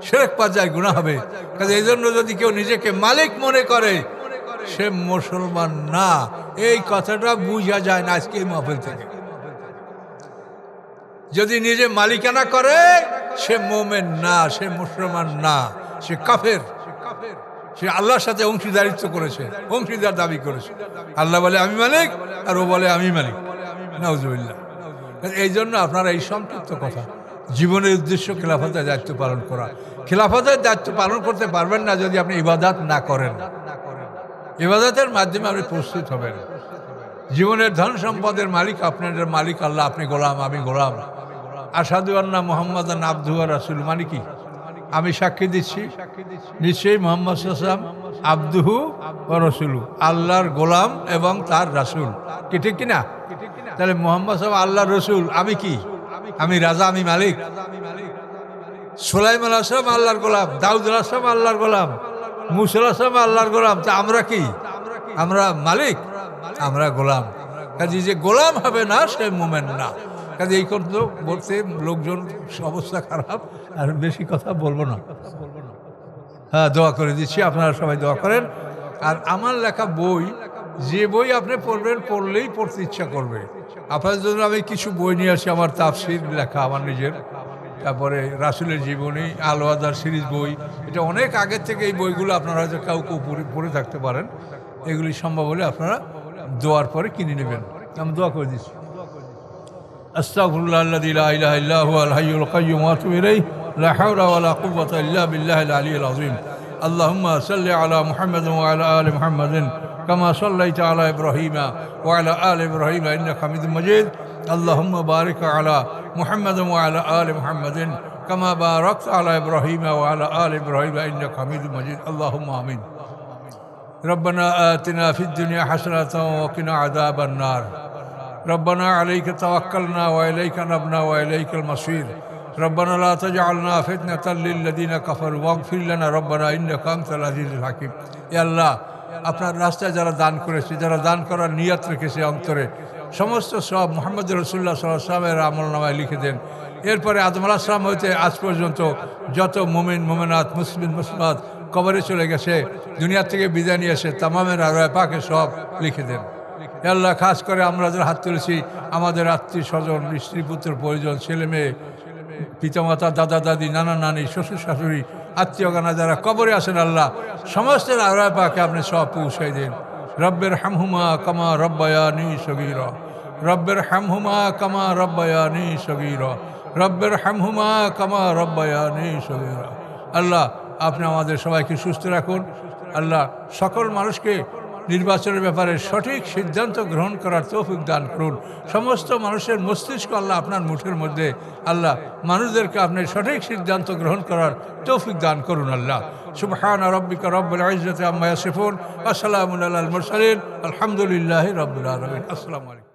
শিরক পর্যায়ে গুনাহ হবে। কাজে এই জন্য যদি কেউ নিজেকে মালিক মনে করে সে মুসলমান না, এই কথাটা বুঝা যায় না আজকে এই মাহফিল থেকে। যদি নিজে মালিকানা করে সে মোমেন না, সে মুসলমান না, সে কাফের, সে আল্লাহর সাথে অংশীদারিত্ব করেছে, অংশীদার দাবি করেছে। আল্লাহ বলে আমি মালিক আর ও বলে আমি মালিক, নাউজুবিল্লাহ। এই জন্য আপনারা এই সংক্ষিপ্ত কথা, জীবনের উদ্দেশ্য খেলাফতের দায়িত্ব পালন করা। খেলাফতের দায়িত্ব পালন করতে পারবেন না যদি আপনি ইবাদত না করেন। ইবাদতের মাধ্যমে আপনি প্রস্তুত হবেন। জীবনের ধন সম্পদের মালিক আপনাদের মালিক আল্লাহ, আপনি গোলাম, আমি গোলাম। আশহাদু আন্না মুহাম্মাদান আবদুহু ওয়া রাসূলুহু, মানে কি? আমি সাক্ষী দিচ্ছি নিশ্চয়ই মুহাম্মদ সাল্লাল্লাহু আলাইহি ওয়াসাল্লাম আবদুহু ওয়া রাসূলুহু, আল্লাহর গোলাম এবং তার রাসূল। কি ঠিক কিনা? তাহলে মুহাম্মদ সাল্লাল্লাহু আলাইহি ওয়াসাল্লাম আল্লাহর রাসূল, আমি কি? আমি রাজা, আমি মালিক। সুলাইমান আলাইহিস সালাম আল্লাহর গোলাম, দাউদ আলাইহিস সালাম আল্লাহর গোলাম, মূসা আলাইহিস সালাম আল্লাহর গোলাম। তা আমরা কি? আমরা মালিক, আমরা গোলাম। কাজে যে গোলাম হবে না সে মুমিন না। কাজে এই করতে বলতে লোকজন অবস্থা খারাপ, আর বেশি কথা বলবো না। হ্যাঁ, দোয়া করে দিচ্ছি, আপনারা সবাই দোয়া করেন। আর আমার লেখা বই, যে বই আপনি পড়বেন, পড়লেই পড়তে ইচ্ছা করবে। আপনার জন্য আমি কিছু বই নিয়ে আসি, আমার তাফসীর লেখা আমার নিজের, তারপরে রাসূলের জীবনী, আল ওয়াদার সিরিজ বই। এটা অনেক আগের থেকে এই বইগুলো আপনারা হয়তো কেউ কেউ পড়ে থাকতে পারেন। এগুলি সম্ভব হলে আপনারা দোয়ার পরে কিনে নেবেন। আমি দোয়া করে দিচ্ছি। আস্তাগফিরুল্লাহ আল্লাযী লা ইলাহা ইল্লা হুয়াল হাইয়ুল কাইয়্যুম ওয়া আতুবু ইলাইহি লা হাওলা ওয়া লা কুওয়াতা ইল্লা বিল্লাহিল আলিয়্যিল আযীম। আল্লাহুম্মা সাল্লি আলা মুহাম্মাদিন ওয়া আলা আলি মুহাম্মাদিন কামা সাল্লাইতা আলা ইব্রাহিমা ওয়া আলা আলি ইব্রাহিমা ইন্নাকা হামিদুম মাজিদ। আল্লাহুম্মা বারিক আলা মুহাম্মাদিন ওয়া আলা আলি মুহাম্মাদিন কামা বারাকতা আলা ইব্রাহিমা ওয়া আলা আলি ইব্রাহিমা ইন্নাকা হামিদুম মাজিদ। আল্লাহুম্মা আমিন। ربنا آتنا في الدنيا حسنة وقنا عذاب النار. ربنا عليك توكلنا وإليك نبنا وإليك المصير. ربنا لا تجعلنا فتنة للذين كفروا واغفر لنا ربنا إنك أنت العزيز الحكيم. يا الله, আপনার রাস্তায় যারা দান করেছে, যারা দান করার নিয়ত রেখেছে অন্তরে, সমস্ত সব মুহাম্মদ রাসূলুল্লাহ সাল্লাল্লাহু আলাইহি ওয়াসাল্লামের আমলনামায় লিখে দেন। এরপরে আদম আলাইহিস সালাম হইতে আজ পর্যন্ত যত মুমিন মুমিনাত, মুসলিম মুসলিমাত কবরে চলে গেছে, দুনিয়া থেকে বিদায় নিয়েছে, তামামের আরওয়াহ পাকে সব লিখে দেন। আল্লাহ, খাস করে আমরা যারা হাত তুলেছি, আমাদের আত্মীয় স্বজন, স্ত্রী পুত্র পরিজন, ছেলে মেয়ে, পিতামাতা, দাদা দাদি, নানা নানি, শ্বশুর শাশুড়ি, আত্মীয়গানা যারা কবরে আছেন, আল্লাহ সমস্তের আরওয়াহ পাকে আপনি সব পৌঁছাই দেন। রব্বের হামহুমা কামা রব্বায়ানি সগীরা, রব্বের হামহুমা কামা রব্বায়ানি সগীরা, রব্বের হামহুমা কামা রব্বায়ানি সগীরা। আল্লাহ, আপনি আমাদের সবাইকে সুস্থ রাখুন। আল্লাহ, সকল মানুষকে নির্বাচনের ব্যাপারে সঠিক সিদ্ধান্ত গ্রহণ করার তৌফিক দান করুন। সমস্ত মানুষের মস্তিষ্ক আল্লাহ আপনার মুঠের মধ্যে। আল্লাহ, মানুষদেরকে আপনি সঠিক সিদ্ধান্ত গ্রহণ করার তৌফিক দান করুন। আল্লাহ, সুবহানা রাব্বিকা রাব্বিল ইজ্জাতি আম্মা ইয়াসিফুন ওয়া সালামুন আলাল মুরসালিন আলহামদুলিল্লাহি রাব্বিল আলামিন। আসসালামু আলাইকুম।